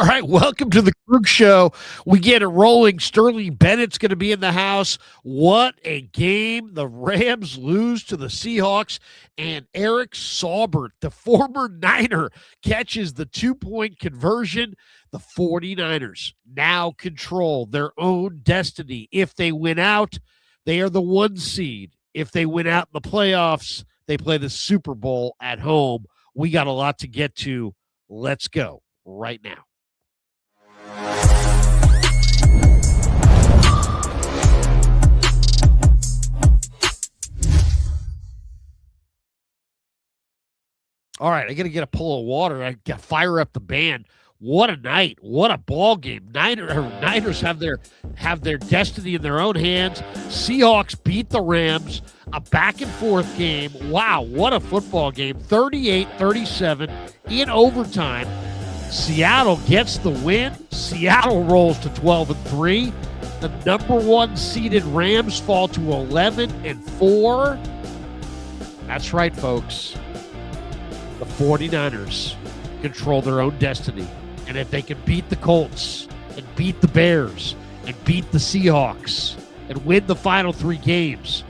All right, welcome to the Krug Show. We get it rolling. Sterling Bennett's going to be in the house. What a game. The Rams lose to the Seahawks, and Eric Saubert, the former Niner, catches the two-point conversion. The 49ers now control their own destiny. If they win out, they are the 1 seed. If they win out in the playoffs, they play the Super Bowl at home. We got a lot to get to. Let's go right now. All right, I got to get a pull of water. I got to fire up the band. What a night! What a ball game! Niners have their destiny in their own hands. Seahawks beat the Rams. A back and forth game. Wow, what a football game! 38-37 in overtime. Seattle gets the win. Seattle rolls to 12-3. The number 1 seeded Rams fall to 11-4. That's right, folks. The 49ers control their own destiny. And if they can beat the Colts and beat the Bears and beat the Seahawks and win the final 3 games,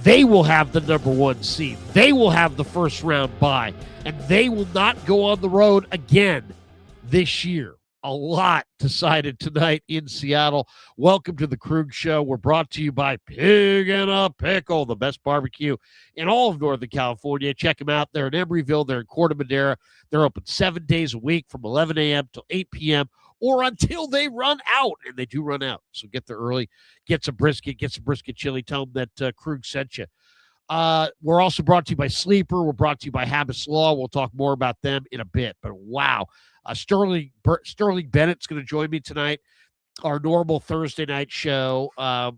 they will have the number 1 seed. They will have the first round bye. And they will not go on the road again this year. A lot decided tonight in Seattle. Welcome to the Krug Show. We're brought to you by Pig and a Pickle, the best barbecue in all of Northern California. Check them out. They're in Embryville. They're in Corte Madera. They're open 7 days a week from 11 a.m. till 8 p.m. or until they run out, and they do run out. So get there early. Get some brisket chili. Tell them that Krug sent you. We're also brought to you by Sleeper. We're brought to you by Habbas Law. We'll talk more about them in a bit. But wow. Sterling Bennett's going to join me tonight, our normal Thursday night show, and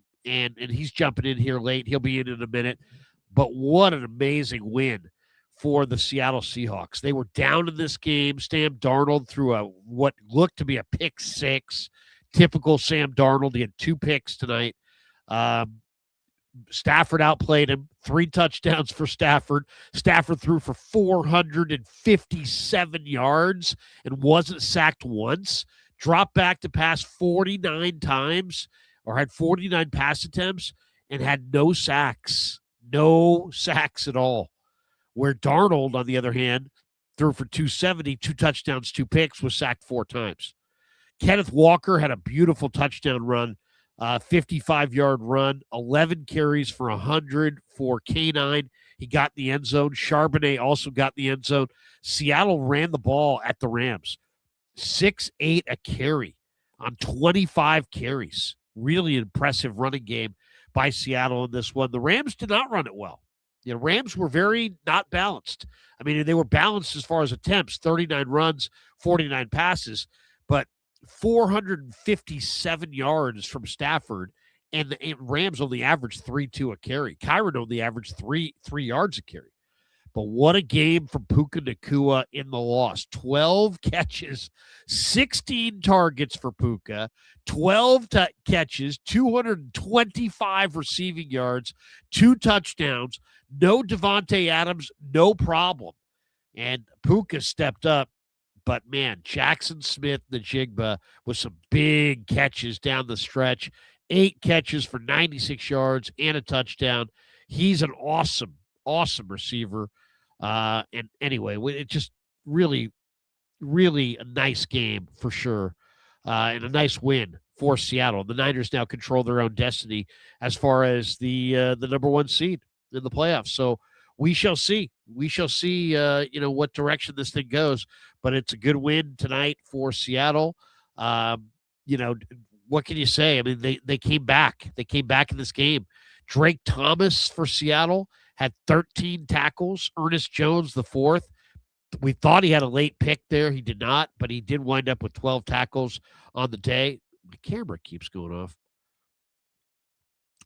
he's jumping in here late. He'll be in a minute. But what an amazing win for the Seattle Seahawks. They were down in this game. Sam Darnold threw what looked to be a pick 6. Typical Sam Darnold. He had 2 picks tonight. Stafford outplayed him. 3 touchdowns for Stafford. Stafford threw for 457 yards and wasn't sacked once. Dropped back to pass 49 times, or had 49 pass attempts, and had no sacks. No sacks at all. Where Darnold, on the other hand, threw for 270, 2 touchdowns, 2 picks, was sacked 4 times. Kenneth Walker had a beautiful touchdown run. 55-yard run, 11 carries for 100 for K9. He got in the end zone. Charbonnet also got in the end zone. Seattle ran the ball at the Rams. 6-8 a carry on 25 carries. Really impressive running game by Seattle in this one. The Rams did not run it well. The Rams were very not balanced. I mean, they were balanced as far as attempts, 39 runs, 49 passes, but 457 yards from Stafford, and the Rams only averaged 3.2 a carry. Kyron only averaged 3 yards a carry. But what a game from Puka Nacua in the loss. 12 catches, 16 targets for Puka, 12 catches, 225 receiving yards, 2 touchdowns, no Devontae Adams, no problem. And Puka stepped up. But, man, Jackson Smith-Njigba with some big catches down the stretch. 8 catches for 96 yards and a touchdown. He's an awesome, awesome receiver. And anyway, it just really, really a nice game for sure. And a nice win for Seattle. The Niners now control their own destiny as far as the number 1 seed in the playoffs. So we shall see. We shall see, what direction this thing goes. But it's a good win tonight for Seattle. What can you say? I mean, they came back. They came back in this game. Drake Thomas for Seattle had 13 tackles. Ernest Jones, the 4th. We thought he had a late pick there. He did not, but he did wind up with 12 tackles on the day. The camera keeps going off.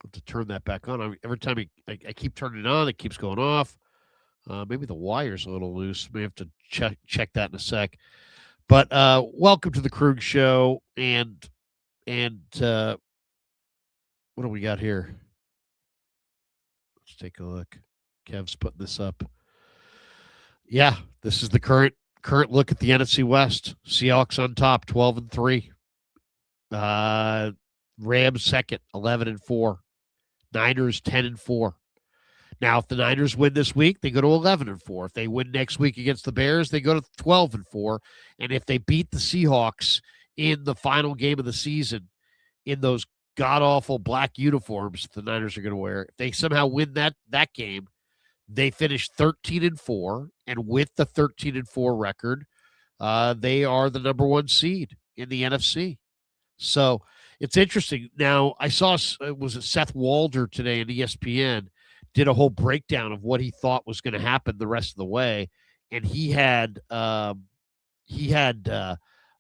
I have to turn that back on. Every time I keep turning it on, it keeps going off. Maybe the wire's a little loose. May have to check that in a sec. But welcome to the Krug Show. And what do we got here? Let's take a look. Kev's putting this up. Yeah, this is the current Current look at the NFC West. Seahawks on top, 12-3. Rams second, 11-4. Niners 10-4. Now, if the Niners win this week, they go to 11-4. If they win next week against the Bears, they go to 12-4. And if they beat the Seahawks in the final game of the season in those god-awful black uniforms the Niners are going to wear, if they somehow win that game, they finish 13-4. And with the 13-4 record, they are the number one seed in the NFC. So it's interesting. Now, I saw, was it Seth Walder today on ESPN, did a whole breakdown of what he thought was going to happen the rest of the way. And he had the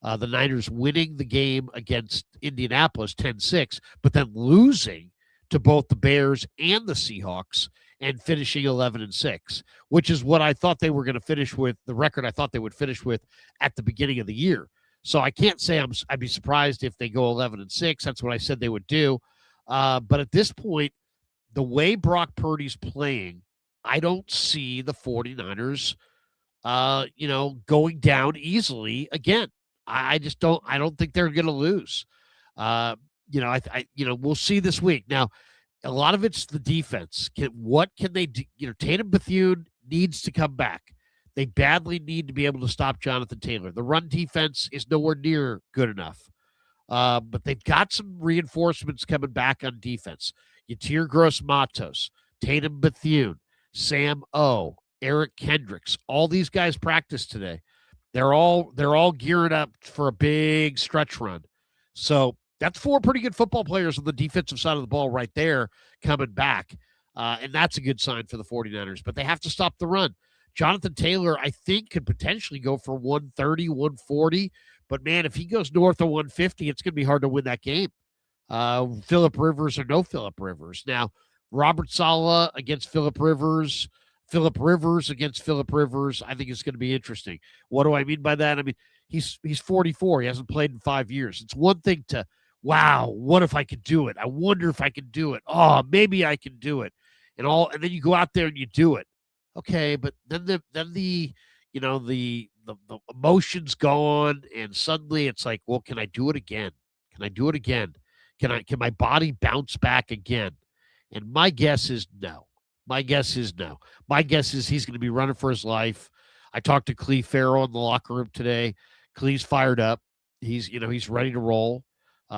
Niners winning the game against Indianapolis 10-6, but then losing to both the Bears and the Seahawks and finishing 11-6, which is what I thought they were going to finish with, the record I thought they would finish with at the beginning of the year. So I can't say I'd be surprised if they go 11-6. That's what I said they would do. But at this point, the way Brock Purdy's playing, I don't see the 49ers, going down easily again. I just don't. I don't think they're going to lose. We'll see this week. Now, a lot of it's the defense. What can they do? Tatum Bethune needs to come back. They badly need to be able to stop Jonathan Taylor. The run defense is nowhere near good enough. But they've got some reinforcements coming back on defense. Yatir Gross-Matos, Tatum Bethune, Sam O, Eric Kendricks. All these guys practiced today. They're all gearing up for a big stretch run. So that's four pretty good football players on the defensive side of the ball right there coming back. And that's a good sign for the 49ers. But they have to stop the run. Jonathan Taylor, I think, could potentially go for 130, 140. But, man, if he goes north of 150, it's going to be hard to win that game. Phillip Rivers or no Phillip Rivers. Now, Robert Saleh against Phillip Rivers against Phillip Rivers, I think it's going to be interesting. What do I mean by that? I mean, he's 44. He hasn't played in 5 years. It's one thing to, wow, what if I could do it? I wonder if I can do it. Oh, maybe I can do it. And then you go out there and you do it. Okay, but then the emotion's gone, and suddenly it's like, well, can I do it again? Can I do it again? Can my body bounce back again? And my guess is no. My guess is he's going to be running for his life. I talked to Cleve Farrell in the locker room today. Cleve's fired up. He's ready to roll.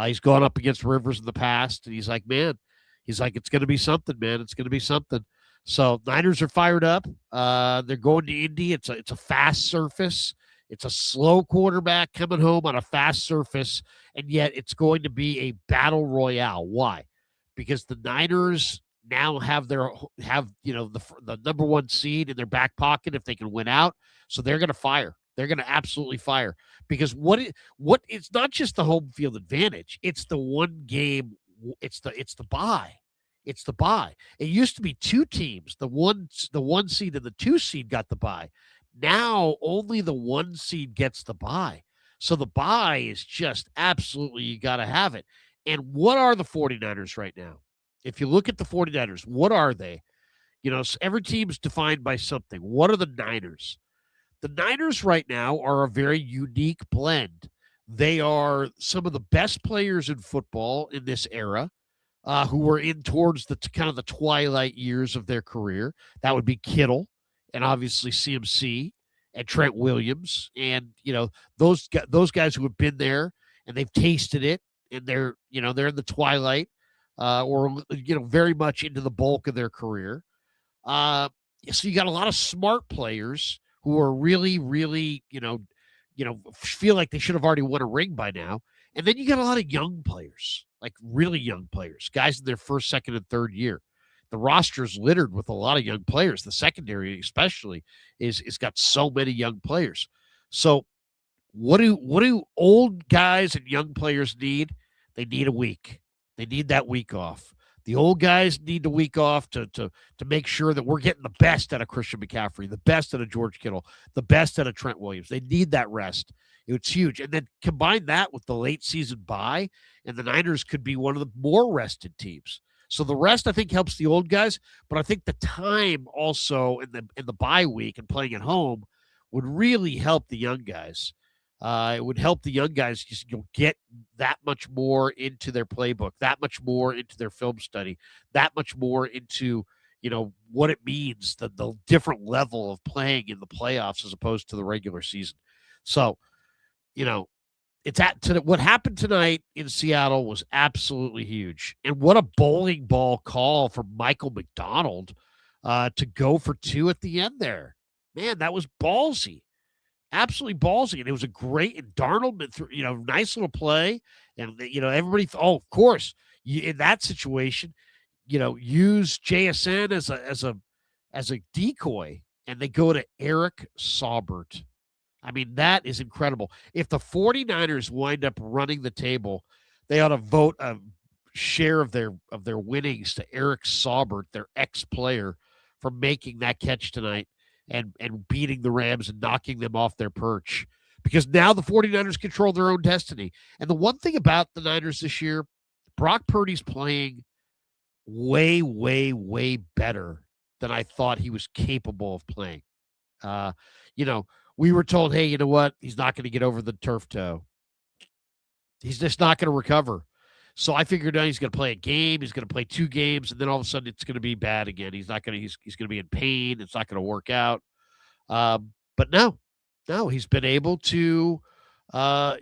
He's gone up against Rivers in the past, and he's like, it's going to be something, man. It's going to be something. So Niners are fired up. They're going to Indy. It's a fast surface. It's a slow quarterback coming home on a fast surface, and yet it's going to be a battle royale. Why? Because the Niners now have the number one seed in their back pocket if they can win out. So they're going to fire. They're going to absolutely fire, because it's not just the home field advantage. It's the one game. It's the bye. It's the bye. It used to be two teams. The one seed and the 2 seed got the bye. Now only the 1 seed gets the bye. So the bye is just absolutely, you got to have it. And what are the 49ers right now? If you look at the 49ers, what are they? Every team is defined by something. What are the Niners? The Niners right now are a very unique blend. They are some of the best players in football in this era, who were in towards the kind of the twilight years of their career. That would be Kittle and obviously CMC and Trent Williams, and those guys who have been there and they've tasted it, and they're in the twilight, or very much into the bulk of their career. So you got a lot of smart players who are really, really, feel like they should have already won a ring by now. And then you got a lot of young players, like really young players, guys in their first, second, and third year. The roster's littered with a lot of young players. The secondary, especially, is got so many young players. So what do old guys and young players need? They need a week. They need that week off. The old guys need the week off to make sure that we're getting the best out of Christian McCaffrey, the best out of George Kittle, the best out of Trent Williams. They need that rest. It's huge. And then combine that with the late season bye, and the Niners could be one of the more rested teams. So the rest, I think, helps the old guys, but I think the time also in the bye week and playing at home would really help the young guys. It would help the young guys just get that much more into their playbook, that much more into their film study, that much more into what it means, the different level of playing in the playoffs as opposed to the regular season. So, what happened tonight in Seattle was absolutely huge. And what a bowling ball call from Michael McDonald to go for 2 at the end there. Man, that was ballsy. Absolutely ballsy. And it was a great, and Darnold, nice little play. And, everybody, of course, in that situation, use JSN as a decoy, and they go to Eric Saubert. I mean, that is incredible. If the 49ers wind up running the table, they ought to vote a share of their winnings to Eric Saubert, their ex-player, for making that catch tonight and beating the Rams and knocking them off their perch. Because now the 49ers control their own destiny. And the one thing about the Niners this year, Brock Purdy's playing way, way, way better than I thought he was capable of playing. We were told, hey, you know what? He's not going to get over the turf toe. He's just not going to recover. So I figured out he's going to play a game. He's going to play 2 games, and then all of a sudden it's going to be bad again. He's going to be in pain. It's not going to work out. But no, he's been able to, to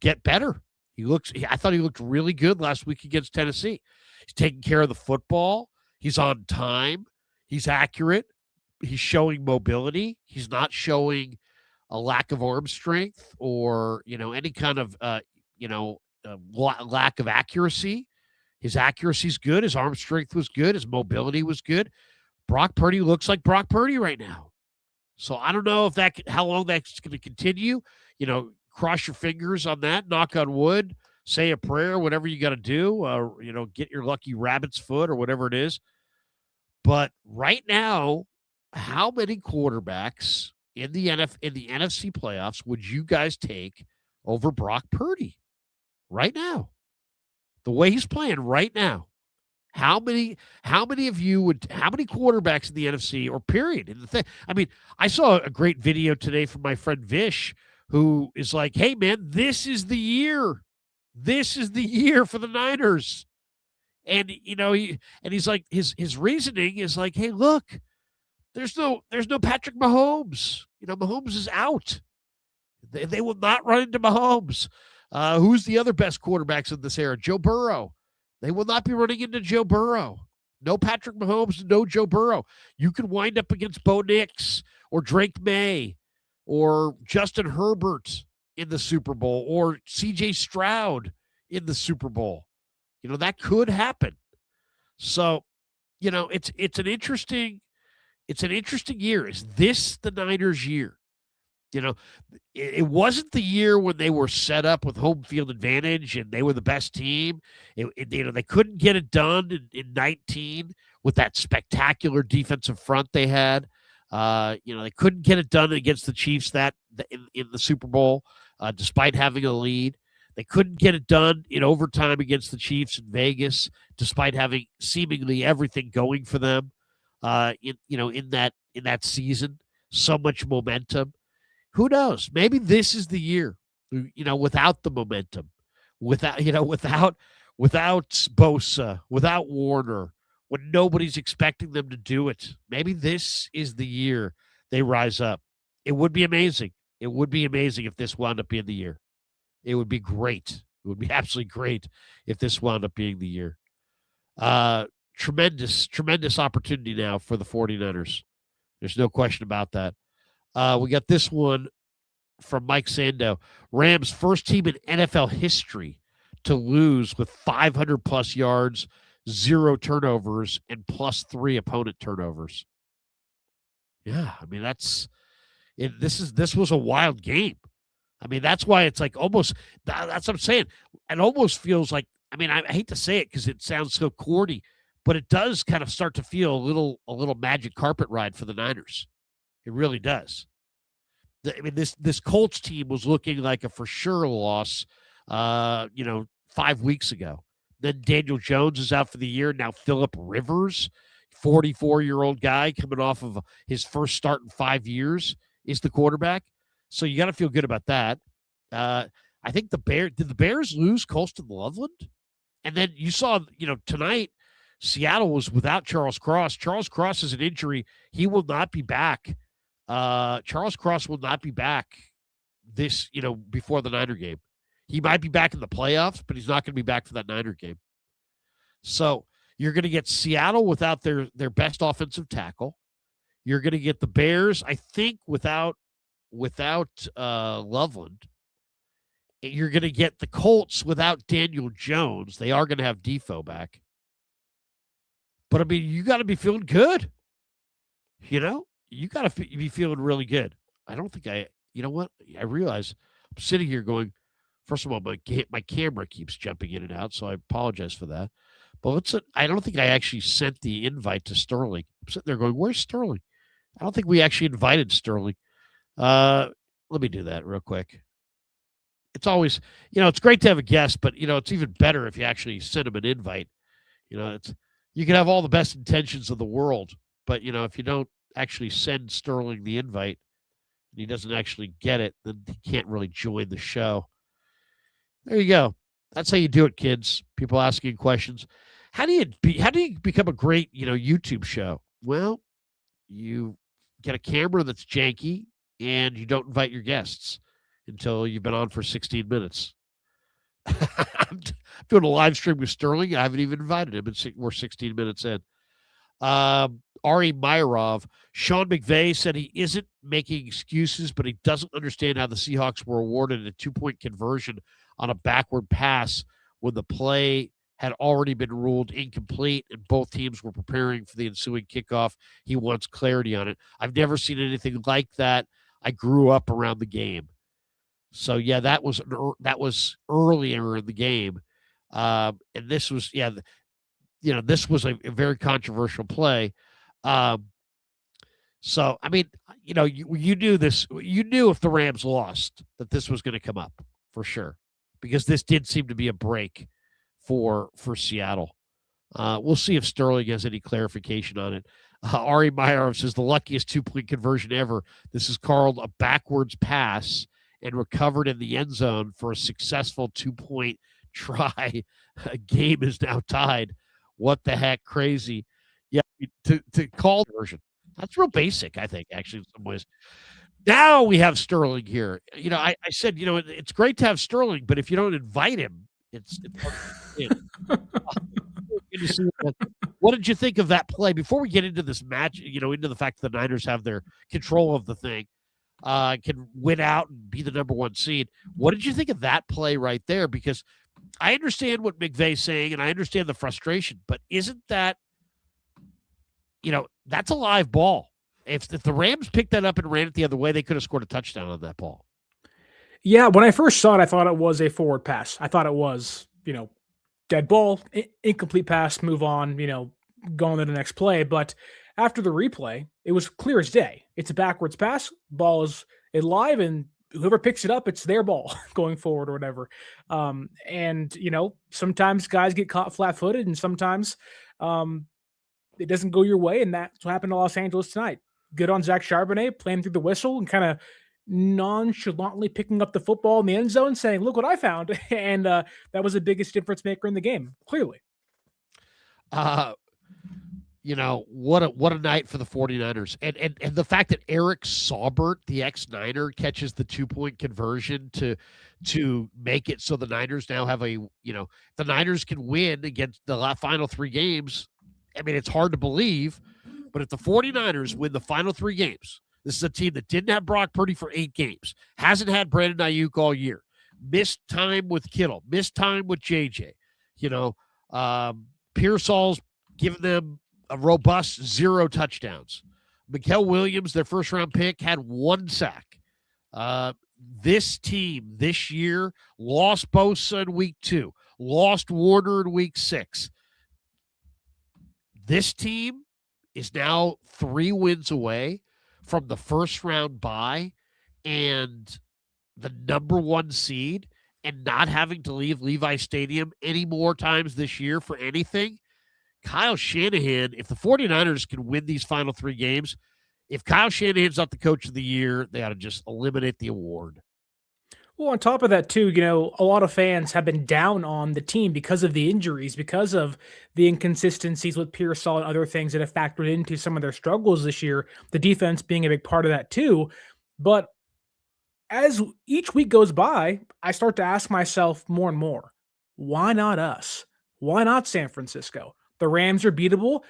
get better. I thought he looked really good last week against Tennessee. He's taking care of the football. He's on time. He's accurate. He's showing mobility. He's not showing a lack of arm strength or, any kind of, lack of accuracy. His accuracy is good. His arm strength was good. His mobility was good. Brock Purdy looks like Brock Purdy right now. So I don't know how long that's going to continue. Cross your fingers on that, knock on wood, say a prayer, whatever you got to do, get your lucky rabbit's foot or whatever it is. But right now, how many quarterbacks in the NFC playoffs would you guys take over Brock Purdy right now? The way he's playing right now. How many quarterbacks in the NFC or period? I saw a great video today from my friend Vish, who is like, hey man, this is the year. This is the year for the Niners. And he's like, his reasoning is like, hey, look, there's no Patrick Mahomes. Mahomes is out. They will not run into Mahomes. Who's the other best quarterbacks in this era? Joe Burrow. They will not be running into Joe Burrow. No Patrick Mahomes, no Joe Burrow. You could wind up against Bo Nix or Drake May or Justin Herbert in the Super Bowl or CJ Stroud in the Super Bowl. That could happen. So, it's an interesting year. Is this the Niners' year? It wasn't the year when they were set up with home field advantage and they were the best team. They couldn't get it done in 19 with that spectacular defensive front they had. They couldn't get it done against the Chiefs in the Super Bowl, despite having a lead. They couldn't get it done in overtime against the Chiefs in Vegas, despite having seemingly everything going for them. In that season, so much momentum. Who knows? Maybe this is the year. Without the momentum, without Bosa, without Warner, when nobody's expecting them to do it. Maybe this is the year they rise up. It would be amazing. It would be amazing if this wound up being the year. It would be great. It would be absolutely great if this wound up being the year. Tremendous opportunity now for the 49ers. There's no question about that. We got this one from Mike Sando. Rams, first team in NFL history to lose with 500-plus yards, 0 turnovers, and +3 opponent turnovers. Yeah, this was a wild game. That's why it's like almost – that's what I'm saying. It almost feels like – I hate to say it because it sounds so corny, but it does kind of start to feel a little magic carpet ride for the Niners. It really does. This Colts team was looking like a for sure loss, 5 weeks ago. Then Daniel Jones is out for the year. Now Phillip Rivers, 44-year-old guy coming off of his first start in 5 years is the quarterback. So you got to feel good about that. I think did the Bears lose Colston Loveland? And then you saw, tonight, Seattle was without Charles Cross. Charles Cross is an injury. He will not be back. Charles Cross will not be back before the Niner game. He might be back in the playoffs, but he's not going to be back for that Niner game. So you're going to get Seattle without their best offensive tackle. You're going to get the Bears, I think, without Loveland. You're going to get the Colts without Daniel Jones. They are going to have Defoe back. But, I mean, you got to be feeling good. You got to be feeling really good. I don't think you know what? I realize I'm sitting here going, first of all, my camera keeps jumping in and out, so I apologize for that. But I don't think I actually sent the invite to Sterling. I'm sitting there going, where's Sterling? I don't think we actually invited Sterling. Let me do that real quick. It's always, it's great to have a guest, but, it's even better if you actually send him an invite. You can have all the best intentions of the world, but, if you don't actually send Sterling the invite and he doesn't actually get it, then he can't really join the show. There you go. That's how you do it, kids. People asking questions. How do you become a great, YouTube show? Well, you get a camera that's janky and you don't invite your guests until you've been on for 16 minutes. I'm doing a live stream with Sterling. I haven't even invited him, and we're 16 minutes in. Ari Myrov, Sean McVay said he isn't making excuses, but he doesn't understand how the Seahawks were awarded a 2-point conversion on a backward pass when the play had already been ruled incomplete and both teams were preparing for the ensuing kickoff. He wants clarity on it. I've never seen anything like that. I grew up around the game. So, yeah, that was earlier in the game. And this was, this was a very controversial play. So, I mean, you knew this. You knew if the Rams lost that this was going to come up for sure, because this did seem to be a break for Seattle. We'll see if Sterling has any clarification on it. Ari Meyer says the luckiest 2-point conversion ever. This is called a backwards pass and recovered in the end zone for a successful 2-point try. A game is now tied. What the heck? Crazy. Yeah, to call conversion. That's real basic, I think, actually, in some ways. Now we have Sterling here. I said, it's great to have Sterling, but if you don't invite him, it's what did you think of that play? Before we get into this match, into the fact that the Niners have their control of the thing, can win out and be the number 1 seed. What did you think of that play right there? Because I understand what McVay's saying, and I understand the frustration, but isn't that, that's a live ball. If the Rams picked that up and ran it the other way, they could have scored a touchdown on that ball. Yeah, when I first saw it, I thought it was a forward pass. I thought it was, dead ball, incomplete pass, move on, go on to the next play. But after the replay, it was clear as day. It's a backwards pass. Ball is live, and whoever picks it up, it's their ball going forward or whatever. And, sometimes guys get caught flat-footed, and sometimes it doesn't go your way, and that's what happened to Los Angeles tonight. Good on Zach Charbonnet, playing through the whistle and kind of nonchalantly picking up the football in the end zone, saying, look what I found. And that was the biggest difference maker in the game, clearly. What a night for the 49ers. And the fact that Eric Saubert, the ex-Niner, catches the 2-point conversion to make it so the Niners now have the Niners can win against the final 3 games. I mean, it's hard to believe, but if the 49ers win the final 3 games, this is a team that didn't have Brock Purdy for 8 games, hasn't had Brandon Aiyuk all year, missed time with Kittle, missed time with JJ. Pearsall's given them a robust 0 touchdowns. Mikael Williams, their first-round pick, had 1 sack. This team this year lost Bosa in week 2, lost Warner in week 6. This team is now 3 wins away from the first-round bye and the number 1 seed, and not having to leave Levi Stadium any more times this year for anything. Kyle Shanahan, if the 49ers can win these final 3 games, if Kyle Shanahan's not the coach of the year, they ought to just eliminate the award. Well, on top of that, too, a lot of fans have been down on the team because of the injuries, because of the inconsistencies with Pearsall and other things that have factored into some of their struggles this year. The defense being a big part of that, too. But as each week goes by, I start to ask myself more and more, why not us? Why not San Francisco? The Rams are beatable.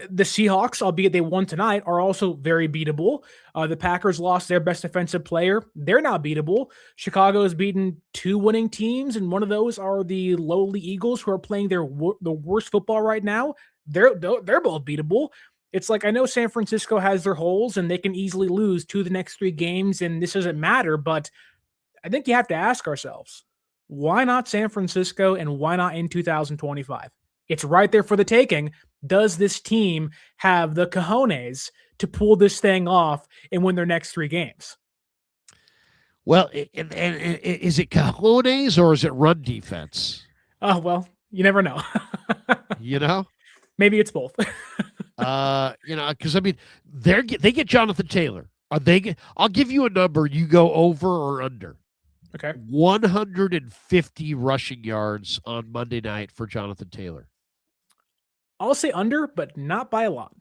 The Seahawks, albeit they won tonight, are also very beatable. The Packers lost their best defensive player. They're not beatable. Chicago has beaten 2 winning teams, and one of those are the lowly Eagles, who are playing the worst football right now. They're both beatable. It's like, I know San Francisco has their holes, and they can easily lose 2 of the next 3 games, and this doesn't matter. But I think you have to ask ourselves, why not San Francisco, and why not in 2025? It's right there for the taking. Does this team have the cojones to pull this thing off and win their next 3 games? Well, and is it cojones or is it run defense? Oh, well, you never know. Maybe it's both. Because I mean, they get Jonathan Taylor. I'll give you a number. You go over or under. Okay. 150 rushing yards on Monday night for Jonathan Taylor. I'll say under, but not by a lot.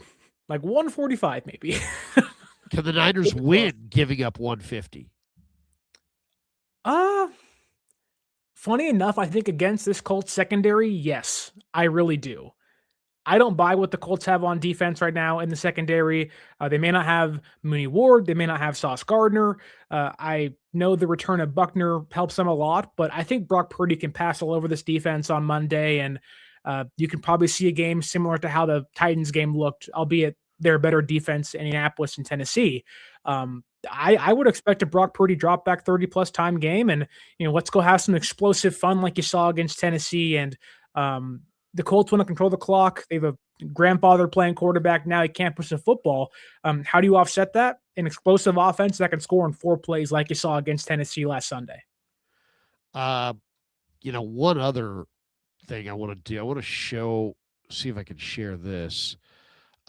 Like 145, maybe. Can the Niners win giving up 150? Funny enough, I think against this Colts secondary, yes, I really do. I don't buy what the Colts have on defense right now in the secondary. They may not have Mooney Ward. They may not have Sauce Gardner. I know the return of Buckner helps them a lot, but I think Brock Purdy can pass all over this defense on Monday, and you can probably see a game similar to how the Titans game looked, albeit they're a better defense in Indianapolis and Tennessee. I would expect a Brock Purdy drop back 30-plus time game, and let's go have some explosive fun like you saw against Tennessee. And the Colts want to control the clock. They have a grandfather playing quarterback now. He can't push the football. How do you offset that? An explosive offense that can score in 4 plays like you saw against Tennessee last Sunday. One other thing I want to do. I want to see if I can share this.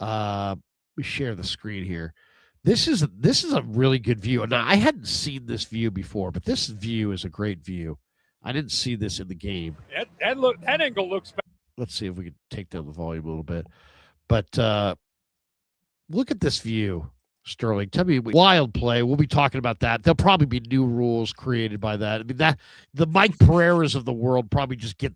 We share the screen here. This is a really good view. Now, I hadn't seen this view before, but this view is a great view. I didn't see this in the game. That angle looks better. Let's see if we can take down the volume a little bit. But look at this view, Sterling. Tell me, wild play. We'll be talking about that. There'll probably be new rules created by that. I mean, that the Mike Pereiras of the world probably just get,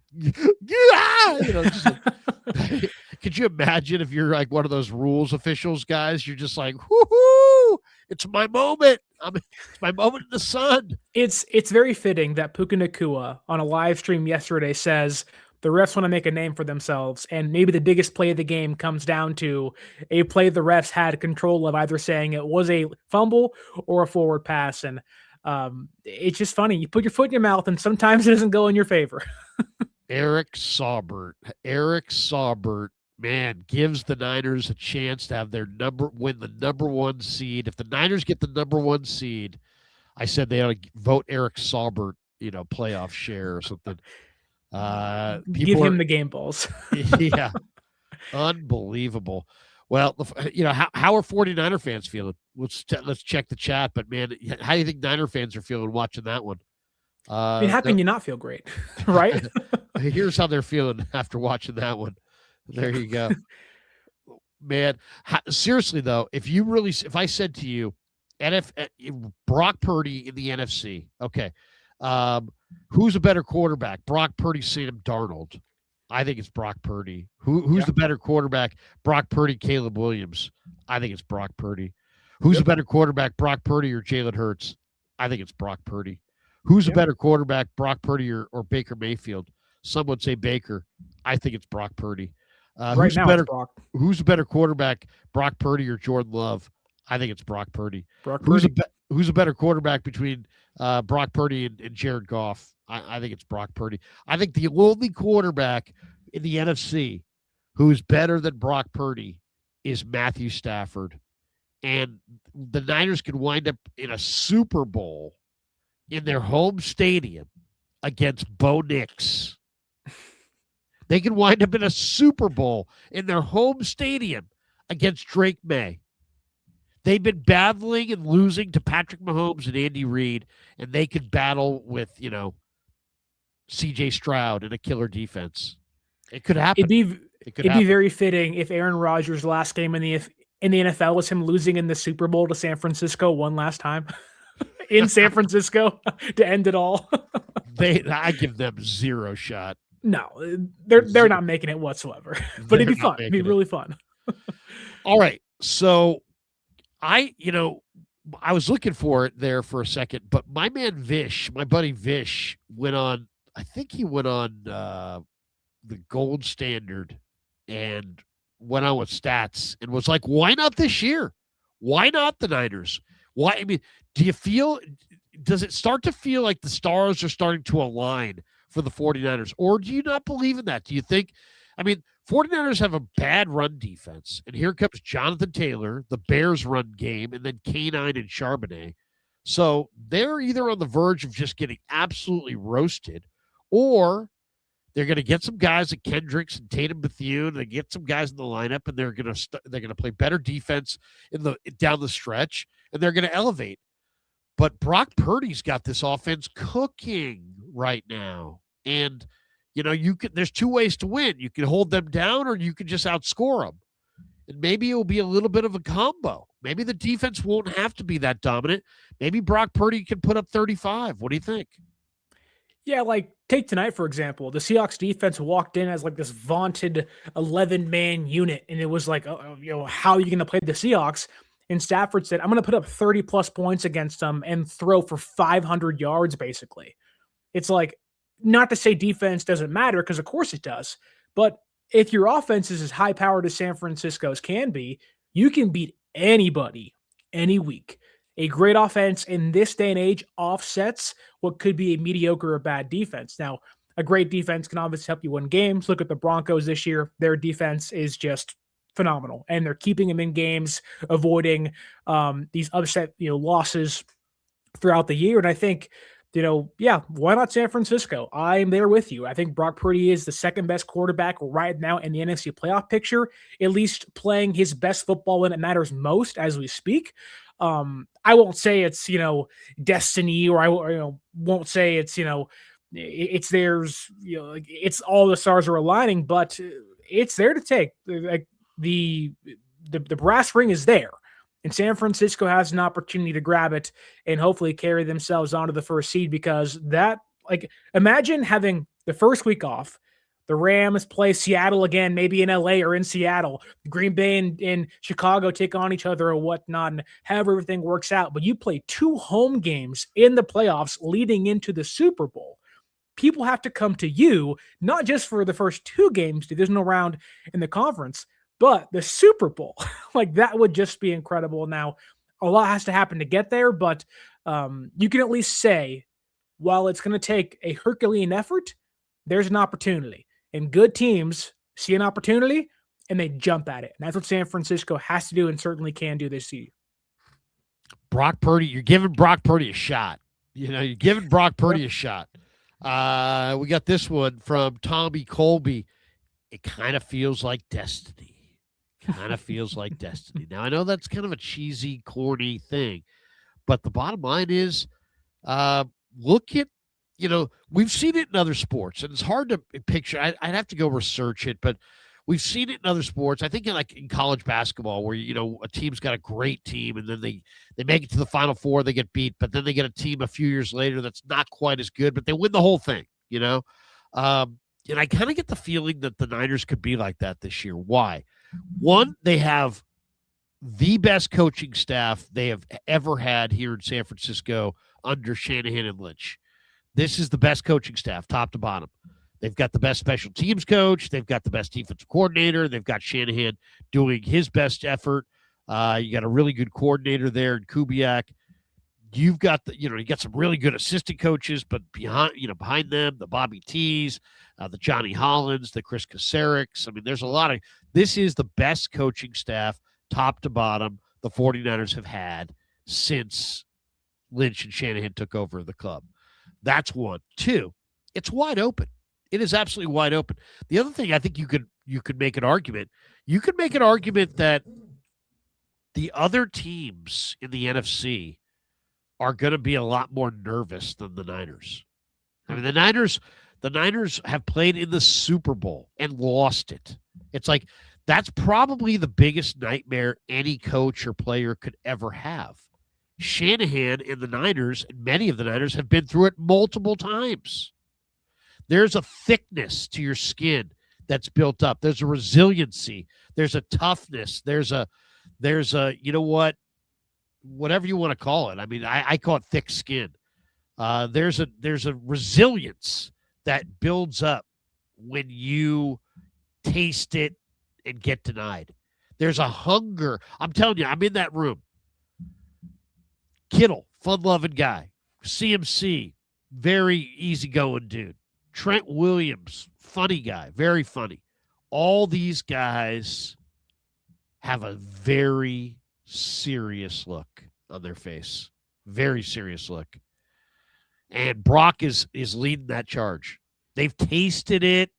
could you imagine if you're like one of those rules officials guys? You're just like, whoo-hoo, it's my moment. It's my moment in the sun. It's very fitting that Puka Nacua on a live stream yesterday says the refs want to make a name for themselves, and maybe the biggest play of the game comes down to a play the refs had control of, either saying it was a fumble or a forward pass. And it's just funny. You put your foot in your mouth, and sometimes it doesn't go in your favor. Eric Saubert, man, gives the Niners a chance to have win the number 1 seed. If the Niners get the number 1 seed, I said they ought to vote Eric Saubert, playoff share or something. Give him the game balls. Yeah. Unbelievable. Well, how are 49er fans feeling? Let's check the chat. But man, how do you think Niner fans are feeling watching that one? How can you not feel great, right? Here's how they're feeling after watching that one. There you go. Man, seriously though, if I said to you, Brock Purdy in the NFC, okay, who's a better quarterback, Brock Purdy, Sam Darnold? I think it's Brock Purdy. Who's the better quarterback, Brock Purdy, Caleb Williams? I think it's Brock Purdy. Who's a better quarterback, Brock Purdy or Jalen Hurts? I think it's Brock Purdy. Who's a better quarterback, Brock Purdy or Baker Mayfield? Some would say Baker. I think it's Brock Purdy. Who's a better quarterback, Brock Purdy or Jordan Love? I think it's Brock Purdy. Who's a better quarterback between Brock Purdy and Jared Goff? I think it's Brock Purdy. I think the only quarterback in the NFC who's better than Brock Purdy is Matthew Stafford. And the Niners could wind up in a Super Bowl in their home stadium against Bo Nix. They could wind up in a Super Bowl in their home stadium against Drake May. They've been battling and losing to Patrick Mahomes and Andy Reid, and they could battle with, C.J. Stroud and a killer defense. It could happen. It'd be very fitting if Aaron Rodgers' last game in the NFL was him losing in the Super Bowl to San Francisco one last time in San Francisco to end it all. I give them zero shot. No, they're not making it whatsoever. But it'd be fun. It'd be really fun. All right. So I was looking for it there for a second, but my man Vish, my buddy Vish, went on the gold standard and went on with stats and was like, why not this year? Why not the Niners? Why? I mean, does it start to feel like the stars are starting to align for the 49ers? Or do you not believe in that? Do you think, 49ers have a bad run defense, and here comes Jonathan Taylor, the Bears run game, and then Canine and Charbonnet. So they're either on the verge of just getting absolutely roasted, or they're going to get some guys like Kendricks and Tatum Bethune. They get some guys in the lineup, and they're going to play better defense down the stretch, and they're going to elevate. But Brock Purdy's got this offense cooking right now, and there's two ways to win. You can hold them down, or you can just outscore them, and maybe it will be a little bit of a combo. Maybe the defense won't have to be that dominant. Maybe Brock Purdy can put up 35. What do you think? Yeah, like take tonight, for example. The Seahawks defense walked in as like this vaunted 11-man unit, and it was like, how are you going to play the Seahawks? And Stafford said, I'm going to put up 30-plus points against them and throw for 500 yards, basically. It's like, not to say defense doesn't matter, because of course it does. But if your offense is as high-powered as San Francisco's can be, you can beat anybody any week. A great offense in this day and age offsets what could be a mediocre or bad defense. Now, a great defense can obviously help you win games. Look at the Broncos this year. Their defense is just phenomenal, and they're keeping them in games, avoiding these upset losses throughout the year. And I think, why not San Francisco? I'm there with you. I think Brock Purdy is the second best quarterback right now in the NFC playoff picture, at least playing his best football when it matters most as we speak. I won't say it's, destiny, or I won't say it's, it's theirs, it's all the stars are aligning, but it's there to take. Like the brass ring is there, and San Francisco has an opportunity to grab it and hopefully carry themselves onto the first seed, because imagine having the first week off. The Rams play Seattle again, maybe in LA or in Seattle. Green Bay and Chicago take on each other or whatnot, and however everything works out. But you play 2 home games in the playoffs leading into the Super Bowl. People have to come to you, not just for the first 2 games, divisional round in the conference, but the Super Bowl. Like, that would just be incredible. Now, a lot has to happen to get there, but you can at least say, while it's going to take a Herculean effort, there's an opportunity. And good teams see an opportunity and they jump at it. And that's what San Francisco has to do and certainly can do this year. Brock Purdy, you're giving Brock Purdy a shot. You're giving Brock Purdy a shot. We got this one from Tommy Colby. It kind of feels like destiny. Now, I know that's kind of a cheesy, corny thing, but the bottom line is, look at, we've seen it in other sports, and it's hard to picture. I'd have to go research it, but we've seen it in other sports. I think in college basketball, where, a team's got a great team, and then they make it to the Final Four, they get beat, but then they get a team a few years later that's not quite as good, but they win the whole thing, And I kind of get the feeling that the Niners could be like that this year. Why? One, they have the best coaching staff they have ever had here in San Francisco under Shanahan and Lynch. This is the best coaching staff, top to bottom. They've got the best special teams coach. They've got the best defensive coordinator. They've got Shanahan doing his best effort. You got a really good coordinator there in Kubiak. You've got you got some really good assistant coaches, but behind them, the Bobby T's, the Johnny Hollins, the Chris Koceriks. There's a lot of. This is the best coaching staff, top to bottom, the 49ers have had since Lynch and Shanahan took over the club. That's one. Two, it's wide open. It is absolutely wide open. The other thing I think you could make an argument. You could make an argument that the other teams in the NFC are going to be a lot more nervous than the Niners. I mean, the Niners have played in the Super Bowl and lost it. It's like that's probably the biggest nightmare any coach or player could ever have. Shanahan and the Niners, and many of the Niners, have been through it multiple times. There's a thickness to your skin that's built up. There's a resiliency. There's a toughness. There's a you know what, whatever you want to call it. I mean, I call it thick skin. There's a resilience that builds up when you taste it and get denied. There's a hunger. I'm telling you, I'm in that room. Kittle, fun-loving guy. CMC, very easygoing dude. Trent Williams, funny guy, very funny. All these guys have a very serious look on their face. Very serious look. And Brock is leading that charge. They've tasted it.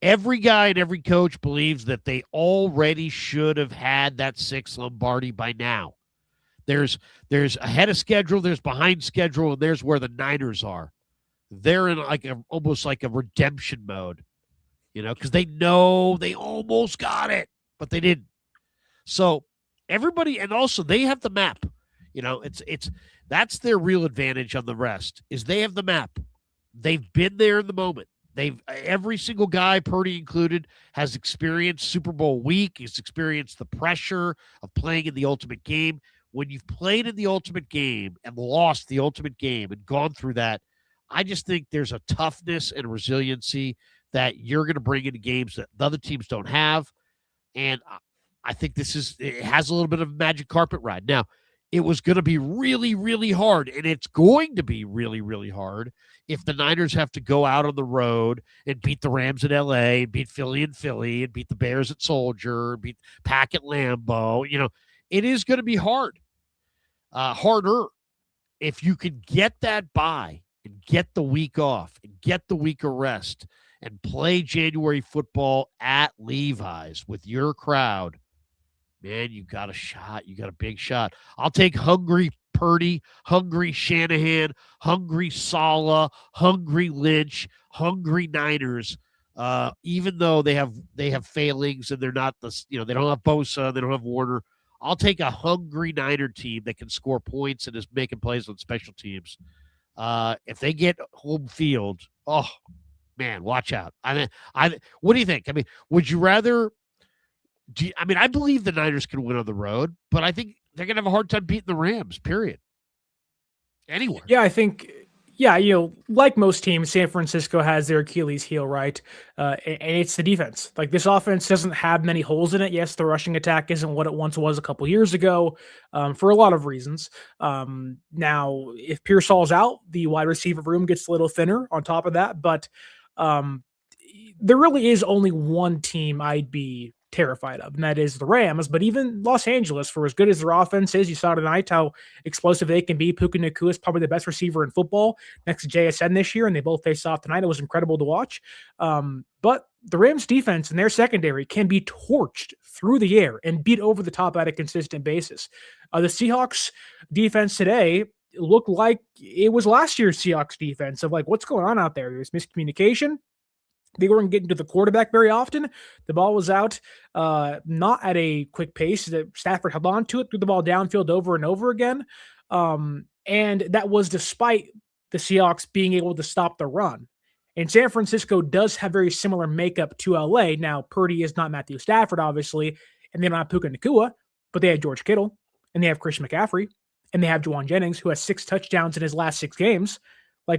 Every guy and every coach believes that they already should have had that 6th Lombardi by now. There's ahead of schedule, there's behind schedule, and there's where the Niners are. They're in almost like a redemption mode, because they know they almost got it, but they didn't. So everybody, and also they have the map. That's their real advantage on the rest, is they have the map. They've been there in the moment. Every single guy, Purdy included, has experienced Super Bowl week. He's experienced the pressure of playing in the ultimate game. When you've played in the ultimate game and lost the ultimate game and gone through that, I just think there's a toughness and resiliency that you're going to bring into games that the other teams don't have. And I think it has a little bit of a magic carpet ride. Now, it was going to be really, really hard, and it's going to be really, really hard if the Niners have to go out on the road and beat the Rams in L.A., and beat Philly in Philly, and beat the Bears at Soldier, and beat Pack at Lambeau. It is going to be hard, harder. If you could get that bye and get the week off and get the week of rest and play January football at Levi's with your crowd, man, you got a shot. You got a big shot. I'll take hungry Purdy, hungry Shanahan, hungry Saleh, hungry Lynch, hungry Niners. Even though they have failings and they're not they don't have Bosa, they don't have Warner. I'll take a hungry Niner team that can score points and is making plays on special teams. If they get home field, oh man, watch out. What do you think? I mean, would you rather? I believe the Niners can win on the road, but I think they're going to have a hard time beating the Rams, period. Anywhere. Yeah, I think, like most teams, San Francisco has their Achilles heel, right? And it's the defense. Like, this offense doesn't have many holes in it. Yes, the rushing attack isn't what it once was a couple years ago, for a lot of reasons. Now, if Pearsall's out, the wide receiver room gets a little thinner on top of that, but there really is only one team I'd be terrified of, and that is the Rams. But even Los Angeles, for as good as their offense is, you saw tonight how explosive they can be. Puka Nacua is probably the best receiver in football next to JSN this year, and they both faced off tonight. It was incredible to watch. But the Rams defense and their secondary can be torched through the air and beat over the top at a consistent basis. The Seahawks defense today looked like it was last year's Seahawks defense of what's going on out there? There's miscommunication. They weren't getting to the quarterback very often. The ball was out, not at a quick pace. That Stafford held on to it, threw the ball downfield over and over again. And that was despite the Seahawks being able to stop the run. And San Francisco does have very similar makeup to LA. Now, Purdy is not Matthew Stafford, obviously, and they don't have Puka Nacua, but they have George Kittle, and they have Christian McCaffrey, and they have Juwan Jennings, who has 6 touchdowns in his last 6 games.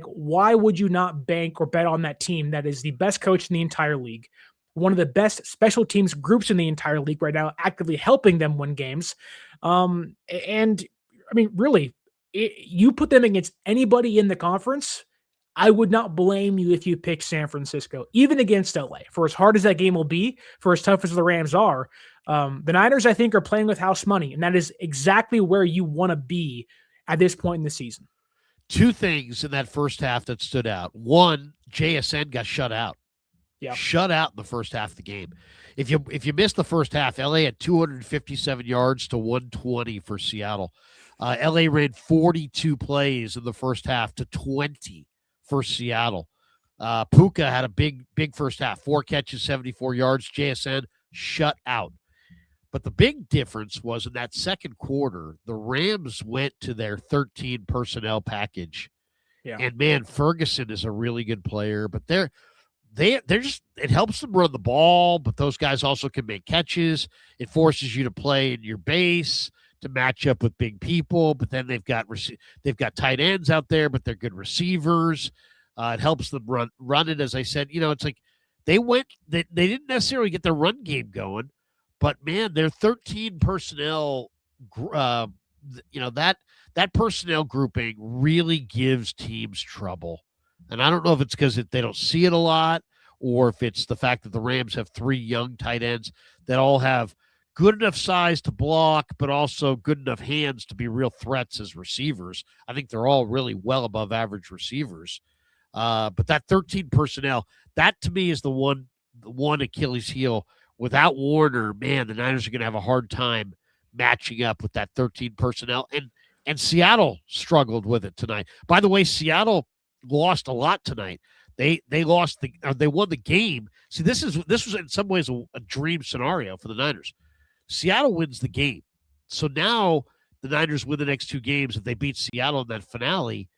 Why would you not bank or bet on that team that is the best coach in the entire league, one of the best special teams groups in the entire league right now, actively helping them win games? Really, you put them against anybody in the conference, I would not blame you if you pick San Francisco, even against LA. For as hard as that game will be, for as tough as the Rams are, the Niners, I think, are playing with house money, and that is exactly where you want to be at this point in the season. Two things in that first half that stood out. One, JSN got shut out. Yeah. Shut out in the first half of the game. If you missed the first half, LA had 257 yards to 120 for Seattle. LA ran 42 plays in the first half to 20 for Seattle. Puka had a big first half, 4 catches, 74 yards. JSN shut out. But the big difference was in that second quarter, the Rams went to their 13 personnel package. Yeah. And man, Ferguson is a really good player, but they're just, it helps them run the ball, but those guys also can make catches. It forces you to play in your base to match up with big people, but then they've got tight ends out there, but they're good receivers. It helps them run it. As I said, it's like they didn't necessarily get their run game going, but man, their 13 personnel, that personnel grouping really gives teams trouble. And I don't know if it's because they don't see it a lot, or if it's the fact that the Rams have 3 young tight ends that all have good enough size to block, but also good enough hands to be real threats as receivers. I think they're all really well above average receivers. But that 13 personnel, that to me is the one Achilles heel. Without Warner, man, the Niners are going to have a hard time matching up with that 13 personnel. And Seattle struggled with it tonight. By the way, Seattle lost a lot tonight. They won the game. See, this was in some ways a dream scenario for the Niners. Seattle wins the game. So now the Niners win the next 2 games. If they beat Seattle in that finale,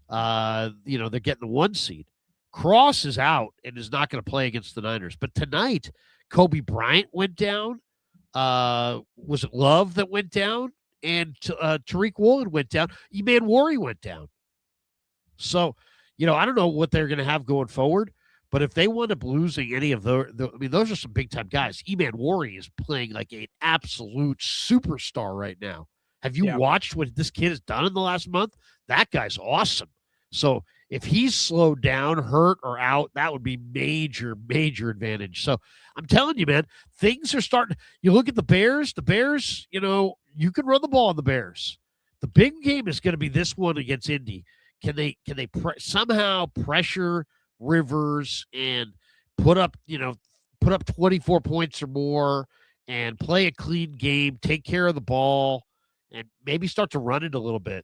they're getting the 1 seed. Cross is out and is not going to play against the Niners. But tonight, Kobe Bryant went down. Was it Love that went down? And Tariq Woolen went down. Eman Worry went down. So, I don't know what they're going to have going forward, but if they wind up losing any of those are some big-time guys. Eman Worry is playing like an absolute superstar right now. Have you watched what this kid has done in the last month? That guy's awesome. So if he's slowed down, hurt, or out, that would be major, major advantage. So I'm telling you, man, things are starting. You look at the Bears, you can run the ball on the Bears. The big game is going to be this one against Indy. Can they somehow pressure Rivers and put up 24 points or more and play a clean game, take care of the ball, and maybe start to run it a little bit?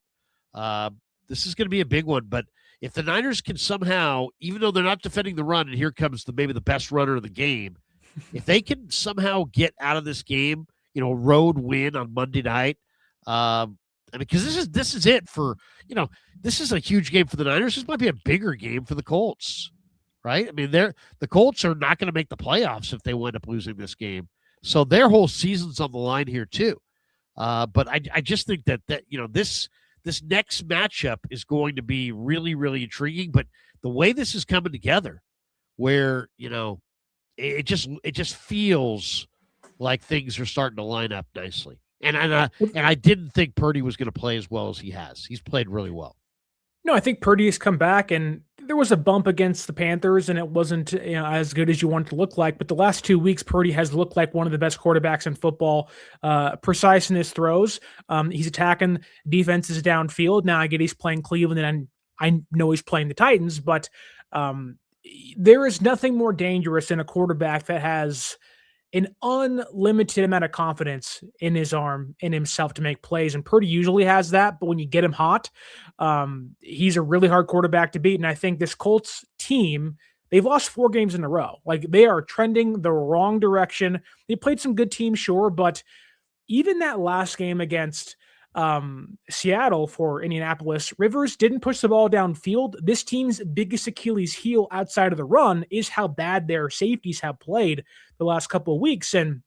This is going to be a big one, but if the Niners can somehow, even though they're not defending the run, and here comes maybe the best runner of the game, if they can somehow get out of this game, road win on Monday night, because this is it for, this is a huge game for the Niners. This might be a bigger game for the Colts, right? I mean, the Colts are not going to make the playoffs if they wind up losing this game. So their whole season's on the line here too. But I just think that this next matchup is going to be really, really intriguing. But the way this is coming together, where it just feels like things are starting to line up nicely. And I didn't think Purdy was going to play as well as he has. He's played really well. No, I think Purdy has come back, and there was a bump against the Panthers, and it wasn't as good as you want it to look like. But the last 2 weeks, Purdy has looked like one of the best quarterbacks in football, precise in his throws. He's attacking defenses downfield. Now I get he's playing Cleveland, and I know he's playing the Titans, but there is nothing more dangerous than a quarterback that has an unlimited amount of confidence in his arm, in himself to make plays. And Purdy usually has that, but when you get him hot, he's a really hard quarterback to beat. And I think this Colts team, they've lost 4 games in a row. Like, they are trending the wrong direction. They played some good teams, sure, but even that last game against Seattle for Indianapolis, Rivers didn't push the ball downfield. This team's biggest Achilles heel outside of the run is how bad their safeties have played the last couple of weeks. And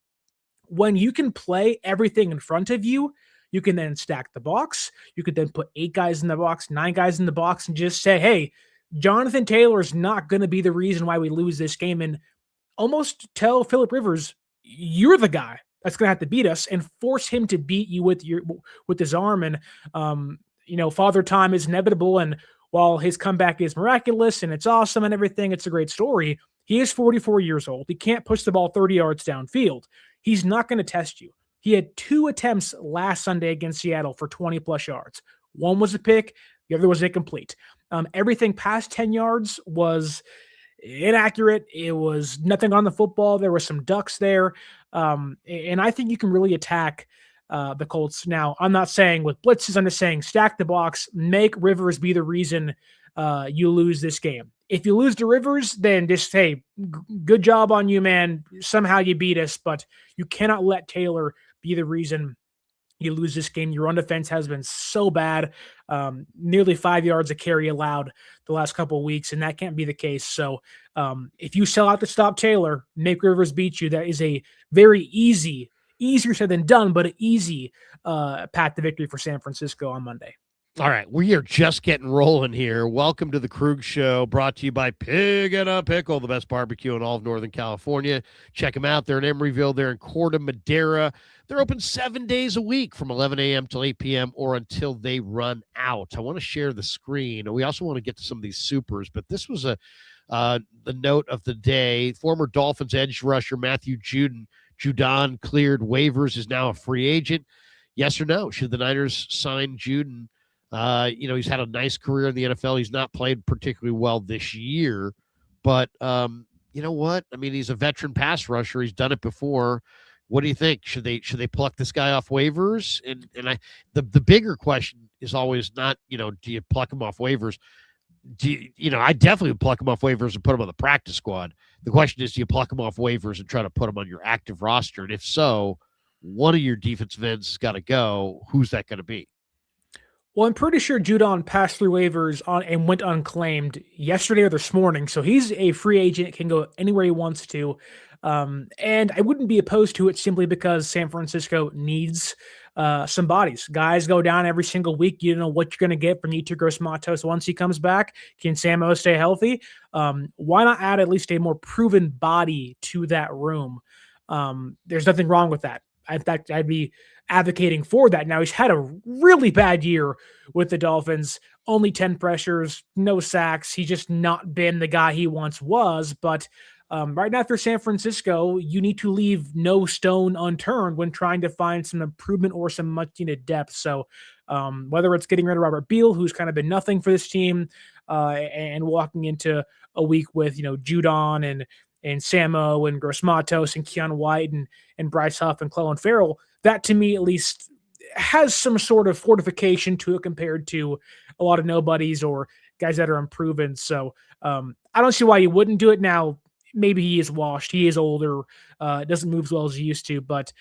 when you can play everything in front of you, you can then stack the box. You could then put 8 guys in the box, 9 guys in the box, and just say, hey, Jonathan Taylor is not going to be the reason why we lose this game. And almost tell Phillip Rivers, you're the guy that's going to have to beat us, and force him to beat you with his arm. And, Father Time is inevitable. And while his comeback is miraculous and it's awesome and everything, it's a great story. He is 44 years old. He can't push the ball 30 yards downfield. He's not going to test you. He had 2 attempts last Sunday against Seattle for 20 plus yards. One was a pick. The other was incomplete. Everything past 10 yards was inaccurate. It was nothing on the football. There were some ducks there. And I think you can really attack the Colts. Now, I'm not saying with blitzes, I'm just saying stack the box, make Rivers be the reason you lose this game. If you lose to Rivers, then just, hey, good job on you, man. Somehow you beat us, but you cannot let Taylor be the reason you lose this game. Your run defense has been so bad, nearly 5 yards a carry allowed the last couple of weeks, and that can't be the case. So if you sell out to stop Taylor, make Rivers beat you, that is a very easier said than done, but an easy path to victory for San Francisco on Monday. All right, we are just getting rolling here. Welcome to the Krueger Show, brought to you by Pig and a Pickle, the best barbecue in all of Northern California. Check them out. They're in Emeryville. They're in Corte Madera. They're open 7 days a week from 11 a.m. till 8 p.m. or until they run out. I want to share the screen. We also want to get to some of these supers, but this was the note of the day. Former Dolphins edge rusher Matthew Judon cleared waivers, is now a free agent. Yes or no? Should the Niners sign Judon? He's had a nice career in the NFL. He's not played particularly well this year, but you know what? I mean, he's a veteran pass rusher. He's done it before. What do you think? Should they pluck this guy off waivers? And the bigger question is always not, do you pluck him off waivers? I definitely would pluck him off waivers and put him on the practice squad. The question is, do you pluck him off waivers and try to put him on your active roster? And if so, one of your defensive ends has got to go. Who's that going to be? Well, I'm pretty sure Judon passed through waivers and went unclaimed yesterday or this morning. So he's a free agent, can go anywhere he wants to. And I wouldn't be opposed to it simply because San Francisco needs some bodies. Guys go down every single week. You don't know what you're going to get from Yetur Gross-Matos once he comes back. Can Samo stay healthy? Why not add at least a more proven body to that room? There's nothing wrong with that. In fact, I'd be advocating for that. Now, he's had a really bad year with the Dolphins, only 10 pressures, no sacks. He's just not been the guy he once was. But right now for San Francisco, you need to leave no stone unturned when trying to find some improvement or some much needed depth. So whether it's getting rid of Robert Beal, who's kind of been nothing for this team, and walking into a week with, Judon and Samo and Gross-Matos and Keon White and Bryce Huff and Clelin Ferrell, that to me at least has some sort of fortification to it compared to a lot of nobodies or guys that are unproven. So I don't see why you wouldn't do it now. Maybe he is washed. He is older. Doesn't move as well as he used to, but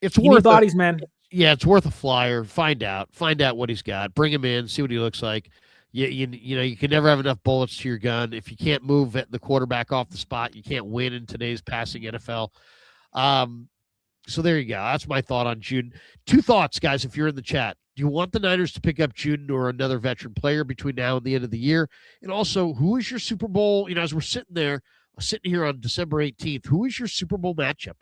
it's worth bodies, man. Yeah, it's worth a flyer. Find out what he's got. Bring him in. See what he looks like. You can never have enough bullets to your gun. If you can't move the quarterback off the spot, you can't win in today's passing NFL. So there you go. That's my thought on Judon. Two thoughts, guys, if you're in the chat. Do you want the Niners to pick up Judon or another veteran player between now and the end of the year? And also, who is your Super Bowl, as we're sitting here on December 18th, who is your Super Bowl matchup?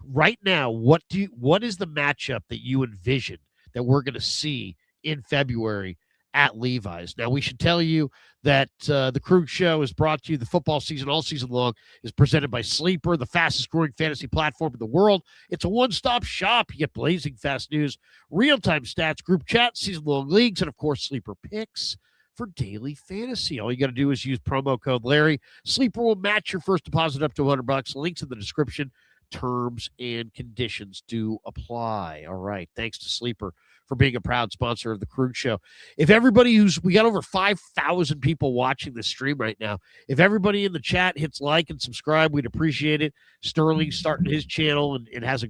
Right now, what is the matchup that you envision that we're going to see in February at Levi's? Now, we should tell you that the Krueger Show is brought to you, the football season all season long, is presented by Sleeper, the fastest growing fantasy platform in the world. It's a one-stop shop. You get blazing fast news, real-time stats, group chat, season-long leagues, and, of course, Sleeper picks for daily fantasy. All you got to do is use promo code Larry. Sleeper will match your first deposit up to $100. Links in the description. Terms and conditions do apply. All right. Thanks to Sleeper for being a proud sponsor of the Krueger Show. If everybody we got over 5,000 people watching this stream right now. If everybody in the chat hits like and subscribe, we'd appreciate it. Sterling's starting his channel and has a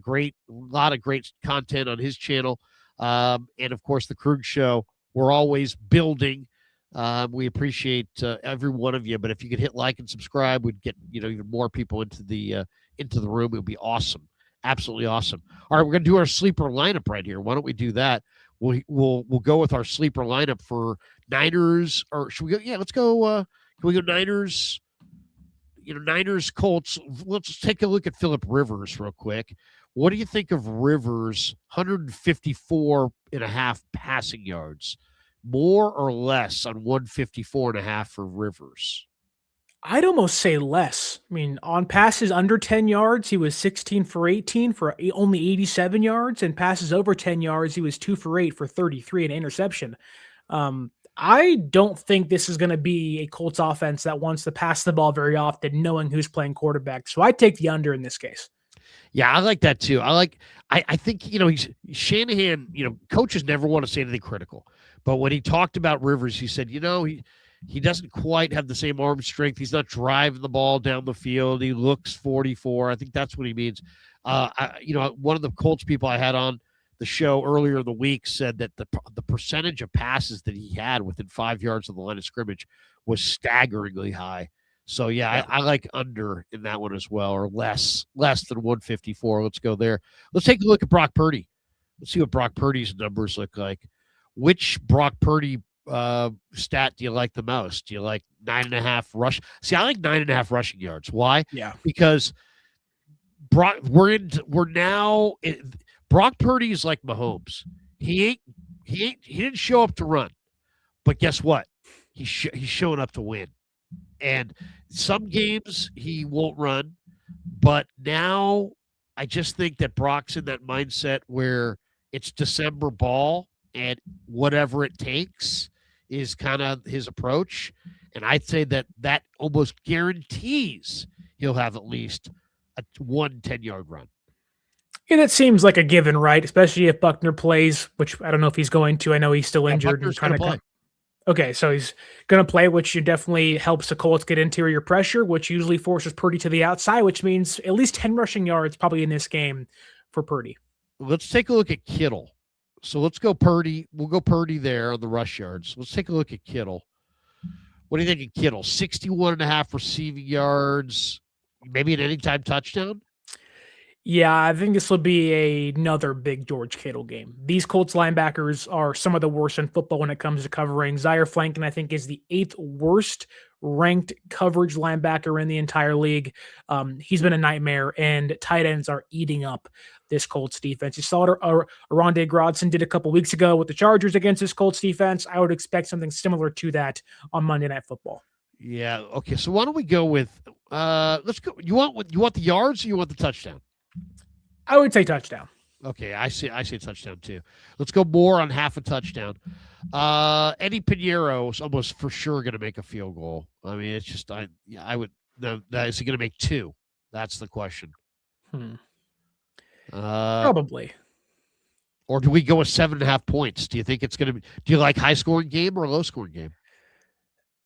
lot of great content on his channel. And of course, the Krueger Show, we're always building. We appreciate every one of you, but if you could hit like and subscribe, we'd get, even more people into the room. It would be awesome. Absolutely awesome. All right, we're going to do our sleeper lineup right here. Why don't we do that? We'll go with our sleeper lineup for Niners, or should we go? Yeah, let's go. Can we go Niners? Niners, Colts. Let's take a look at Phillip Rivers real quick. What do you think of Rivers? 154.5 passing yards, more or less on 154.5 for Rivers? I'd almost say less. I mean, on passes under 10 yards, he was 16 for 18 for only 87 yards, and passes over 10 yards, he was 2 for 8 for 33 and interception. I don't think this is going to be a Colts offense that wants to pass the ball very often, knowing who's playing quarterback. So I take the under in this case. Yeah, I like that too. I think, he's Shanahan, coaches never want to say anything critical. But when he talked about Rivers, he said, he doesn't quite have the same arm strength. He's not driving the ball down the field. He looks 44. I think that's what he means. One of the Colts people I had on the show earlier in the week said that the percentage of passes that he had within 5 yards of the line of scrimmage was staggeringly high. So, yeah. I like under in that one as well, or less than 154. Let's go there. Let's take a look at Brock Purdy. Let's see what Brock Purdy's numbers look like. Which Brock Purdy stat do you like the most? Do you like 9.5 rush? See, I like 9.5 rushing yards. Why? Yeah. Because Brock Purdy is like Mahomes. He didn't show up to run, but guess what? He's showing up to win. And some games he won't run, but now I just think that Brock's in that mindset where it's December ball and whatever it takes is kind of his approach. And I'd say that almost guarantees he'll have at least a 10-yard run. Yeah, that seems like a given, right? Especially if Buckner plays, which I don't know if he's going to. I know he's still injured. Buckner's gonna play. Okay, so he's going to play, which definitely helps the Colts get interior pressure, which usually forces Purdy to the outside, which means at least 10 rushing yards probably in this game for Purdy. Let's take a look at Kittle. So let's go Purdy. We'll go Purdy there on the rush yards. Let's take a look at Kittle. What do you think of Kittle? 61.5 receiving yards, maybe an anytime touchdown? Yeah, I think this will be another big George Kittle game. These Colts linebackers are some of the worst in football when it comes to covering. Zaire Flanken, I think, is the 8th worst ranked coverage linebacker in the entire league. He's been a nightmare, and tight ends are eating up this Colts defense. You saw what Aronde Grodson did a couple weeks ago with the Chargers against this Colts defense. I would expect something similar to that on Monday Night Football. Yeah. Okay. So why don't we go with let's go. You want the yards or you want the touchdown? I would say touchdown. Okay, I say touchdown too. Let's go more on half a touchdown. Eddie Pinheiro is almost for sure going to make a field goal. I mean, it's just I would. No, is he going to make 2? That's the question. Probably. Or do we go with 7.5 points? Do you think it's going to be? Do you like high scoring game or a low scoring game?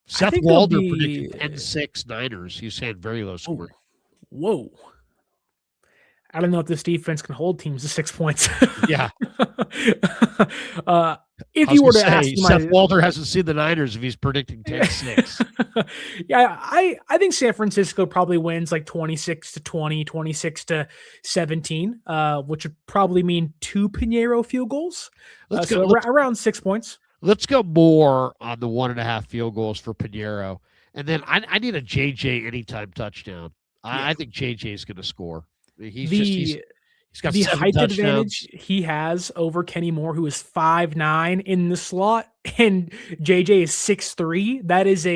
Seth Walder predicted 10-6 Niners. He's saying very low scoring. Whoa. I don't know if this defense can hold teams to 6 points. Yeah. If you were to ask Seth Walder hasn't seen the Niners if he's predicting 10-6. Yeah, I think San Francisco probably wins like 26-20, 26-17, which would probably mean 2 Pinheiro field goals. Around 6 points. Let's go more on the 1.5 field goals for Pinheiro. And then I need a JJ anytime touchdown. I think JJ is going to score. He's got the height advantage he has over Kenny Moore, who is 5'9" in the slot, and JJ is 6'3". That is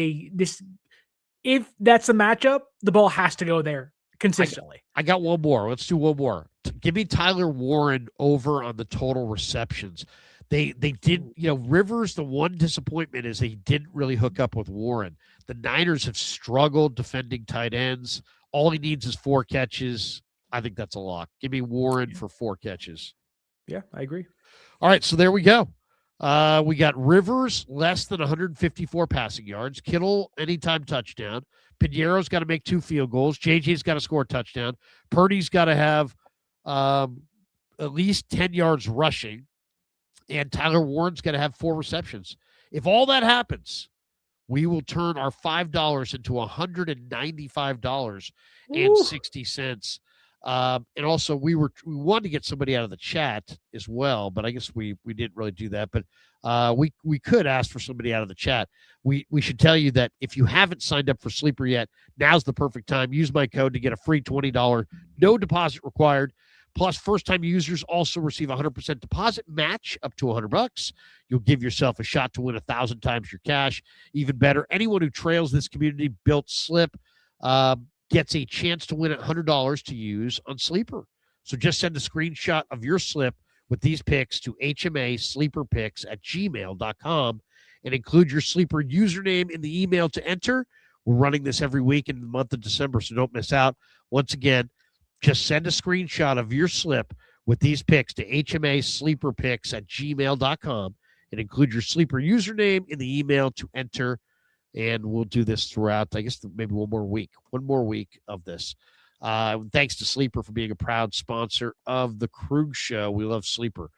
if that's a matchup, the ball has to go there consistently. I got one more. Let's do one more. Give me Tyler Warren over on the total receptions. They did, Rivers, the one disappointment is he didn't really hook up with Warren. The Niners have struggled defending tight ends. All he needs is 4 catches. I think that's a lock. Give me Warren for 4 catches. Yeah, I agree. All right, so there we go. We got Rivers, less than 154 passing yards. Kittle, anytime touchdown. Pinheiro's got to make 2 field goals. JJ's got to score a touchdown. Purdy's got to have at least 10 yards rushing. And Tyler Warren's got to have 4 receptions. If all that happens, we will turn our $5 into $195.60. And also we wanted to get somebody out of the chat as well, but I guess we didn't really do that. But we could ask for somebody out of the chat. We should tell you that if you haven't signed up for Sleeper yet, now's the perfect time. Use my code to get a free $20, no deposit required. Plus, first-time users also receive a 100% deposit match up to $100. You'll give yourself a shot to win 1,000 times your cash. Even better, anyone who trails this community-built slip gets a chance to win $100 to use on Sleeper. So just send a screenshot of your slip with these picks to hmasleeperpicks@gmail.com, and include your sleeper username in the email to enter. We're running this every week in the month of December, so don't miss out. Once again, just send a screenshot of your slip with these picks to hmasleeperpicks@gmail.com and include your sleeper username in the email to enter. And we'll do this throughout, I guess, maybe one more week of this. Thanks to Sleeper for being a proud sponsor of the Krueger Show. We love Sleeper.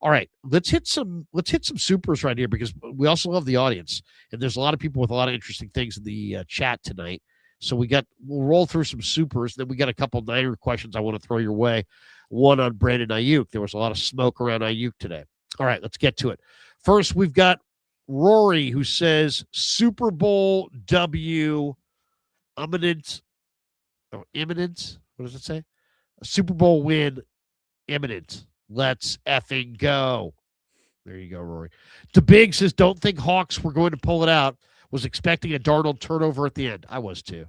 All right, let's hit some supers right here because we also love the audience, and there's a lot of people with a lot of interesting things in the chat tonight. So we'll roll through some supers. Then we got a couple Niner questions I want to throw your way. One on Brandon Aiyuk. There was a lot of smoke around Aiyuk today. All right, let's get to it. First, we've got Rory, who says Super Bowl W imminent. What does it say? A Super Bowl win imminent. Let's effing go. There you go, Rory. DeBig says, don't think Hawks were going to pull it out. Was expecting a Darnold turnover at the end. I was too.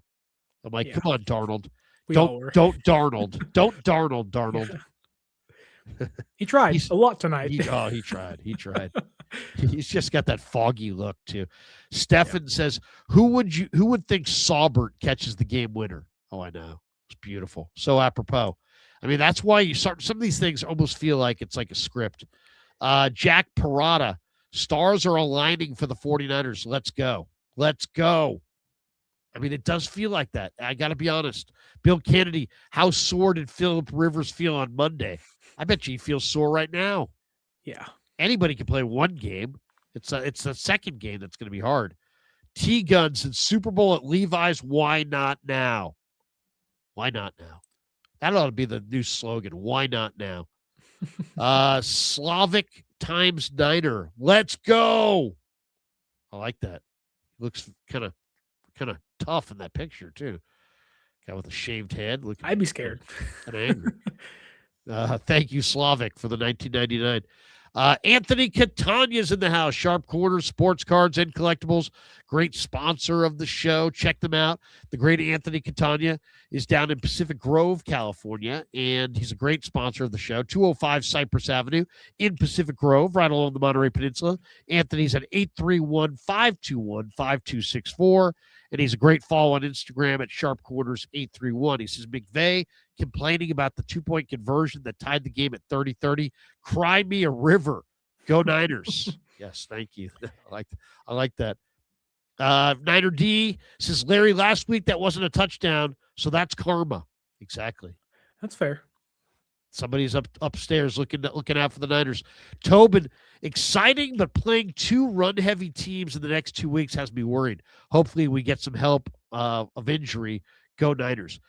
I'm like, come on, Darnold. Don't Darnold. Don't Darnold. He tried a lot tonight. He tried. He's just got that foggy look too. Stefan says, who would think Saubert catches the game winner? Oh, I know. It's beautiful. So apropos. I mean, that's why you start some of these things almost feel like it's like a script. Jack Parada, stars are aligning for the 49ers. Let's go. I mean, it does feel like that. I got to be honest. Bill Kennedy, how sore did Phillip Rivers feel on Monday? I bet you he feels sore right now. Yeah. Anybody can play one game. It's the second game that's going to be hard. T-Guns and Super Bowl at Levi's. Why not now? That ought to be the new slogan. Why not now? Slavic times Niner. Let's go. I like that. Looks kind of tough in that picture too. Guy with a shaved head. I'd be scared. Kind of angry. Thank you, Slavic, for the 1999. Anthony Catania's in the house. Sharp Corners, Sports Cards, and Collectibles. Great sponsor of the show. Check them out. The great Anthony Catania is down in Pacific Grove, California, and he's a great sponsor of the show. 205 Cypress Avenue in Pacific Grove, right along the Monterey Peninsula. Anthony's at 831-521-5264, and he's a great follow on Instagram at Sharp Corners 831. He says, McVay complaining about the 2-point conversion that tied the game at 30-30. Cry me a river. Go Niners. Yes, thank you. I like that. Niner D says, Larry, last week that wasn't a touchdown, so that's karma. Exactly. That's fair. Somebody's upstairs looking out for the Niners. Tobin, exciting, but playing two run-heavy teams in the next 2 weeks has me worried. Hopefully we get some help of injury. Go Niners.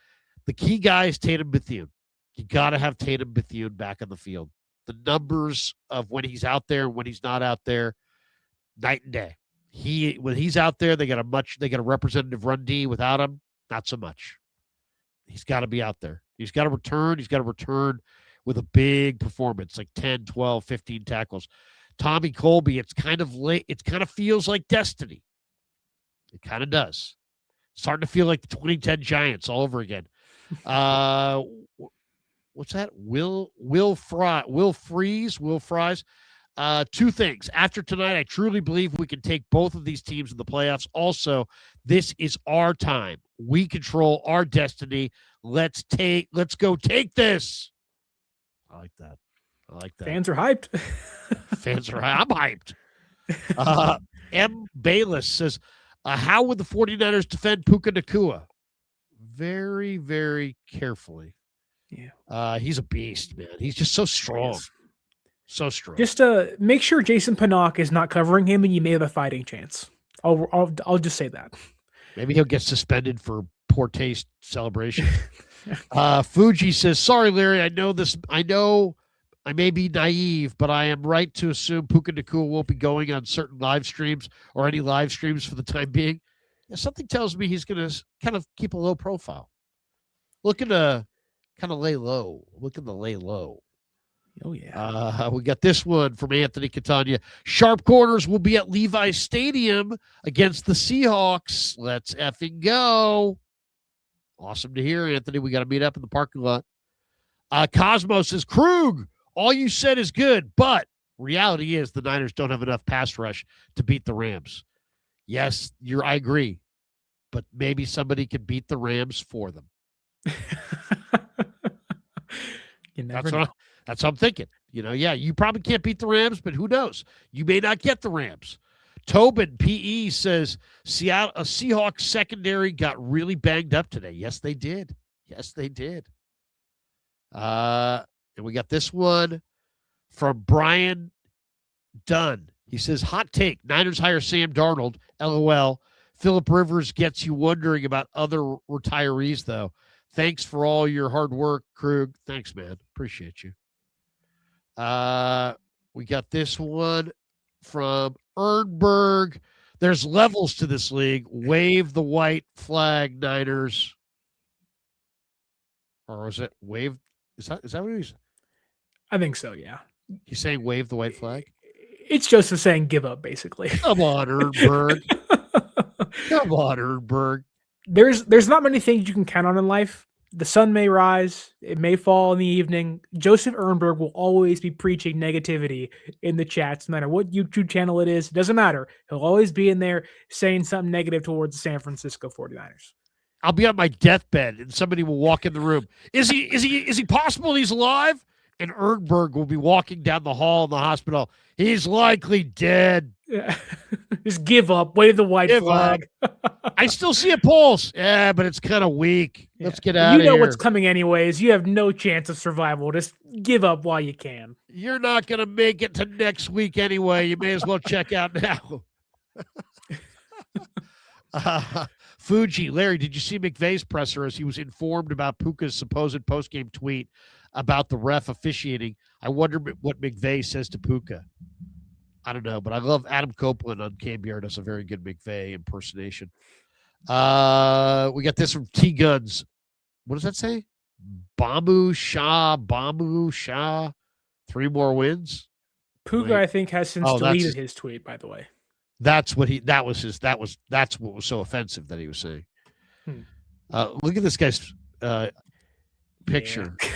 The key guy is Tatum Bethune. You got to have Tatum Bethune back on the field. The numbers of when he's out there and when he's not out there, night and day. When he's out there, they got a representative run D. Without him, not so much. He's got to be out there. He's got to return. He's got to return with a big performance, like 10, 12, 15 tackles. Tommy Colby, it's kind of late. It kind of feels like destiny. It kind of does. It's starting to feel like the 2010 Giants all over again. What's that? Will Fries. Two things. After tonight, I truly believe we can take both of these teams in the playoffs. Also, this is our time. We control our destiny. Let's go take this. I like that. Fans are hyped. I'm hyped. M. Bayless says, how would the 49ers defend Puka Nacua? Very, very carefully. Yeah. He's a beast, man. He's just so strong. So strong. Just make sure Jason Pinnock is not covering him, and you may have a fighting chance. I'll just say that. Maybe he'll get suspended for poor taste celebration. Fuji says, sorry, Larry. I know I may be naive, but I am right to assume Puka Nacua won't be going on certain live streams or any live streams for the time being. Something tells me he's going to kind of keep a low profile. Looking to kind of lay low. Oh, yeah. We got this one from Anthony Catania. Sharp Corners will be at Levi's Stadium against the Seahawks. Let's effing go. Awesome to hear, Anthony. We got to meet up in the parking lot. Cosmo says, Krug, all you said is good, but Reality is the Niners don't have enough pass rush to beat the Rams. Yes, I agree. But maybe somebody could beat the Rams for them. You never know. That's what I'm thinking. You probably can't beat the Rams, but who knows? You may not get the Rams. Tobin, PE, says Seahawks secondary got really banged up today. Yes, they did. And we got this one from Brian Dunn. He says, hot take, Niners hire Sam Darnold, LOL. Phillip Rivers gets you wondering about other retirees, though. Thanks for all your hard work, Krug. Thanks, man. Appreciate you. We got this one from Ernberg. There's levels to this league. Wave the white flag, Niners. Or is it wave? Is that what he's? I think so, yeah. He's saying wave the white flag? It's Joseph saying give up, basically. Come on, Ernberg. Come on, Ernberg. There's not many things you can count on in life. The sun may rise, it may fall in the evening. Joseph Ernberg will always be preaching negativity in the chats, no matter what YouTube channel it is. It doesn't matter. He'll always be in there saying something negative towards the San Francisco 49ers. I'll be on my deathbed and somebody will walk in the room. Is he possible he's alive? And Ernberg will be walking down the hall in the hospital. He's likely dead. Yeah. Just give up. Wave the white flag. I still see a pulse. Yeah, but it's kind of weak. Yeah. Let's get out of here. You know what's coming anyways. You have no chance of survival. Just give up while you can. You're not going to make it to next week anyway. You may as well check out now. Fuji, Larry, did you see McVay's presser as he was informed about Puka's supposed postgame tweet about the ref officiating? I wonder what McVay says to Puka. I don't know, but I love Adam Copeland on Cambier. Does a very good McVay impersonation. We got this from T-Guns. What does that say? Bamu Shah. 3 more wins. Puka, I think, has since deleted his tweet, by the way. That's what was so offensive that he was saying. Look at this guy's picture. Yeah.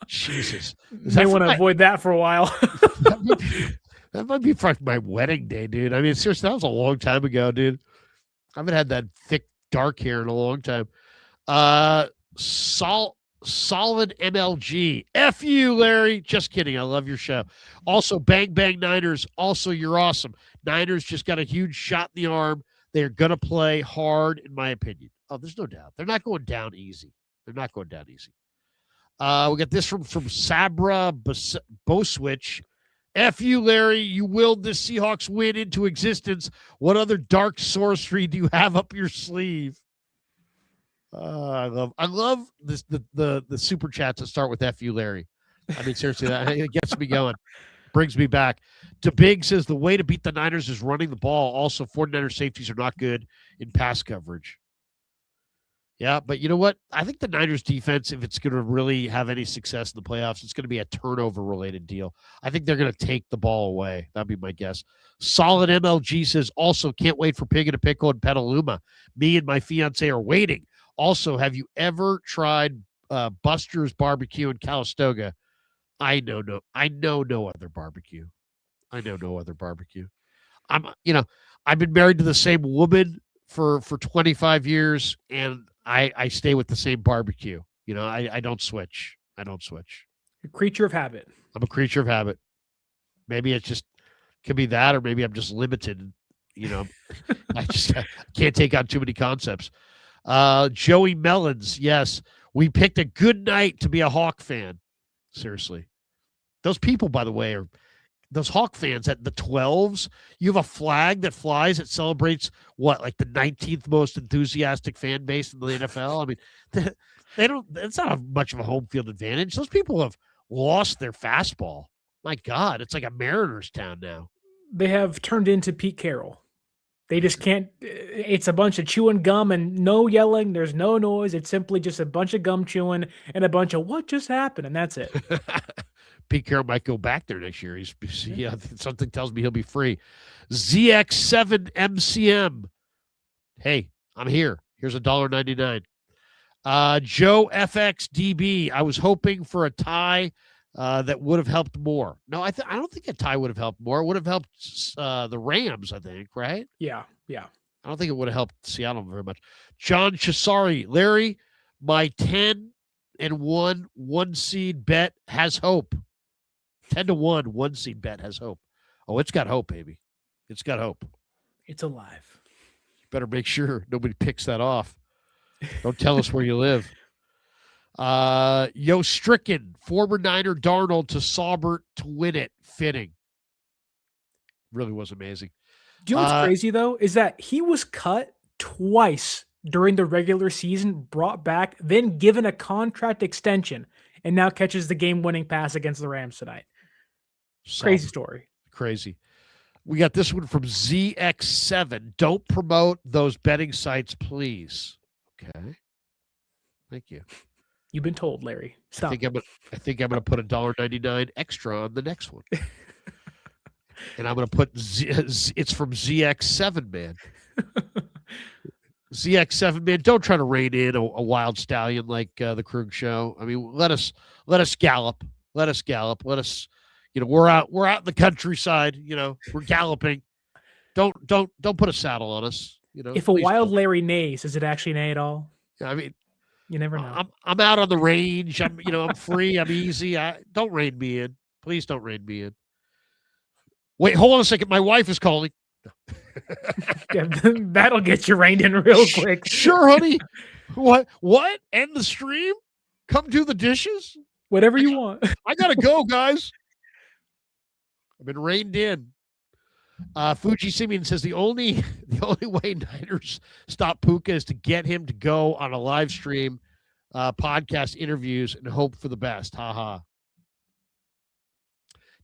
Jesus. May want to avoid that for a while. that might be for my wedding day, dude. I mean, seriously, that was a long time ago, dude. I haven't had that thick, dark hair in a long time. Solid MLG. F you, Larry. Just kidding. I love your show. Also, Bang Bang Niners. Also, you're awesome. Niners just got a huge shot in the arm. They're going to play hard, in my opinion. Oh, there's no doubt. They're not going down easy. We got this from Sabra Boswitch. F you, Larry. You willed this Seahawks win into existence. What other dark sorcery do you have up your sleeve? I love this the super chats that start with F you, Larry. I mean, seriously, it gets me going. Brings me back. DeBig says the way to beat the Niners is running the ball. Also, 49er safeties are not good in pass coverage. Yeah, but you know what? I think the Niners defense, if it's going to really have any success in the playoffs, it's going to be a turnover-related deal. I think they're going to take the ball away. That'd be my guess. Solid MLG says, also, can't wait for Pig and a Pickle in Petaluma. Me and my fiance are waiting. Also, have you ever tried Buster's Barbecue in Calistoga? I know no other barbecue. I've been married to the same woman for 25 years, and I stay with the same barbecue. I don't switch. A creature of habit. I'm a creature of habit. Maybe it just could be that, or maybe I'm just limited. I just can't take on too many concepts. Joey Mellons, yes, we picked a good night to be a Hawk fan. Seriously. Those people, by the way, are those Hawk fans at the 12s. You have a flag that flies that celebrates like the 19th most enthusiastic fan base in the NFL. I mean, it's not much of a home field advantage. Those people have lost their fastball. My God, it's like a Mariners town now. They have turned into Pete Carroll. They just can't. It's a bunch of chewing gum and no yelling. There's no noise. It's simply just a bunch of gum chewing and a bunch of what just happened, and that's it. Pete Carroll might go back there next year. Something tells me he'll be free. ZX7 MCM. Hey, I'm here. Here's $1.99. Joe FXDB. I was hoping for a tie that would have helped more. No, I don't think a tie would have helped more. It would have helped the Rams, I think, right? Yeah. I don't think it would have helped Seattle very much. John Chisari, Larry, my 10-1 one seed bet has hope. 10-1 one seed bet has hope. Oh, it's got hope, baby. It's got hope. It's alive. You better make sure nobody picks that off. Don't tell us where you live. Yo Stricken, former Niner Darnold to Saubert to win it. Fitting. Really was amazing. Do you know what's crazy, though, is that he was cut twice during the regular season, brought back, then given a contract extension, and now catches the game-winning pass against the Rams tonight. Crazy story. Crazy. We got this one from ZX7. Don't promote those betting sites, please. Okay. Thank you. You've been told, Larry. Stop. I think I'm gonna put $1.99 extra on the next one. And I'm going to put it's from ZX7 Man. ZX7 Man, don't try to rein in a wild stallion like the Krueger show. I mean, let us gallop. Let us gallop. Let us, we're out in the countryside, we're galloping. Don't put a saddle on us. If a wild Larry neighs, does it actually neigh at all? I mean, you never know. I'm out on the range. I'm free. I'm easy. Don't rein me in. Please don't rein me in. Wait, hold on a second. My wife is calling. Yeah, that'll get you reined in real quick. Sure, honey. What? End the stream? Come do the dishes? Whatever you want. I got to go, guys. I've been reined in. Fuji Simeon says the only way Niners stop Puka is to get him to go on a live stream, podcast interviews, and hope for the best. Ha ha.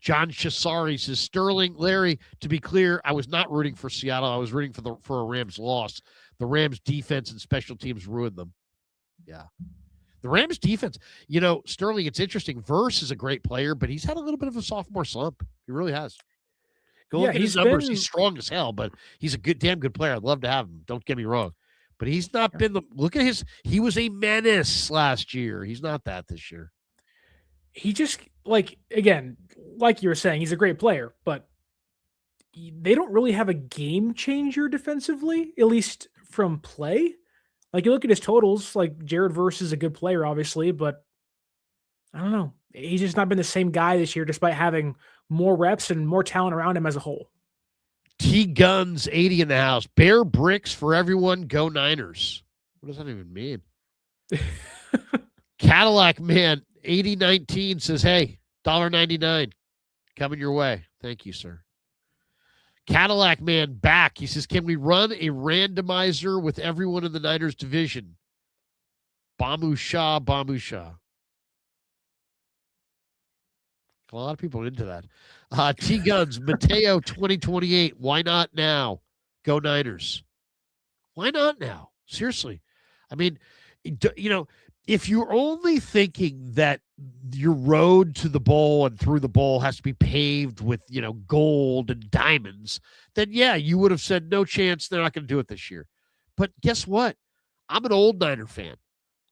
John Chisari says, Sterling, Larry, to be clear, I was not rooting for Seattle. I was rooting for a Rams loss. The Rams defense and special teams ruined them. Yeah. The Rams defense, Sterling, it's interesting. Verse is a great player, but he's had a little bit of a sophomore slump. He really has. Go look at his numbers. He's strong as hell, but he's a damn good player. I'd love to have him. Don't get me wrong. But he's not been look at he was a menace last year. He's not that this year. He just, again, like you were saying, he's a great player, but they don't really have a game changer defensively, at least from play. You look at his totals, Jared Verse is a good player, obviously, but I don't know. He's just not been the same guy this year, despite having more reps and more talent around him as a whole. T-Guns 80 in the house. Bear bricks for everyone. Go Niners. What does that even mean? Cadillac Man 8019 says, hey, $1.99 coming your way. Thank you, sir. Cadillac Man back. He says, can we run a randomizer with everyone in the Niners division? Bamu Shah. A lot of people into that. T-Guns, Mateo 2028. Why not now? Go Niners. Why not now? Seriously. I mean, if you're only thinking that your road to the bowl and through the bowl has to be paved with, gold and diamonds, then yeah, you would have said no chance. They're not going to do it this year. But guess what? I'm an old Niner fan.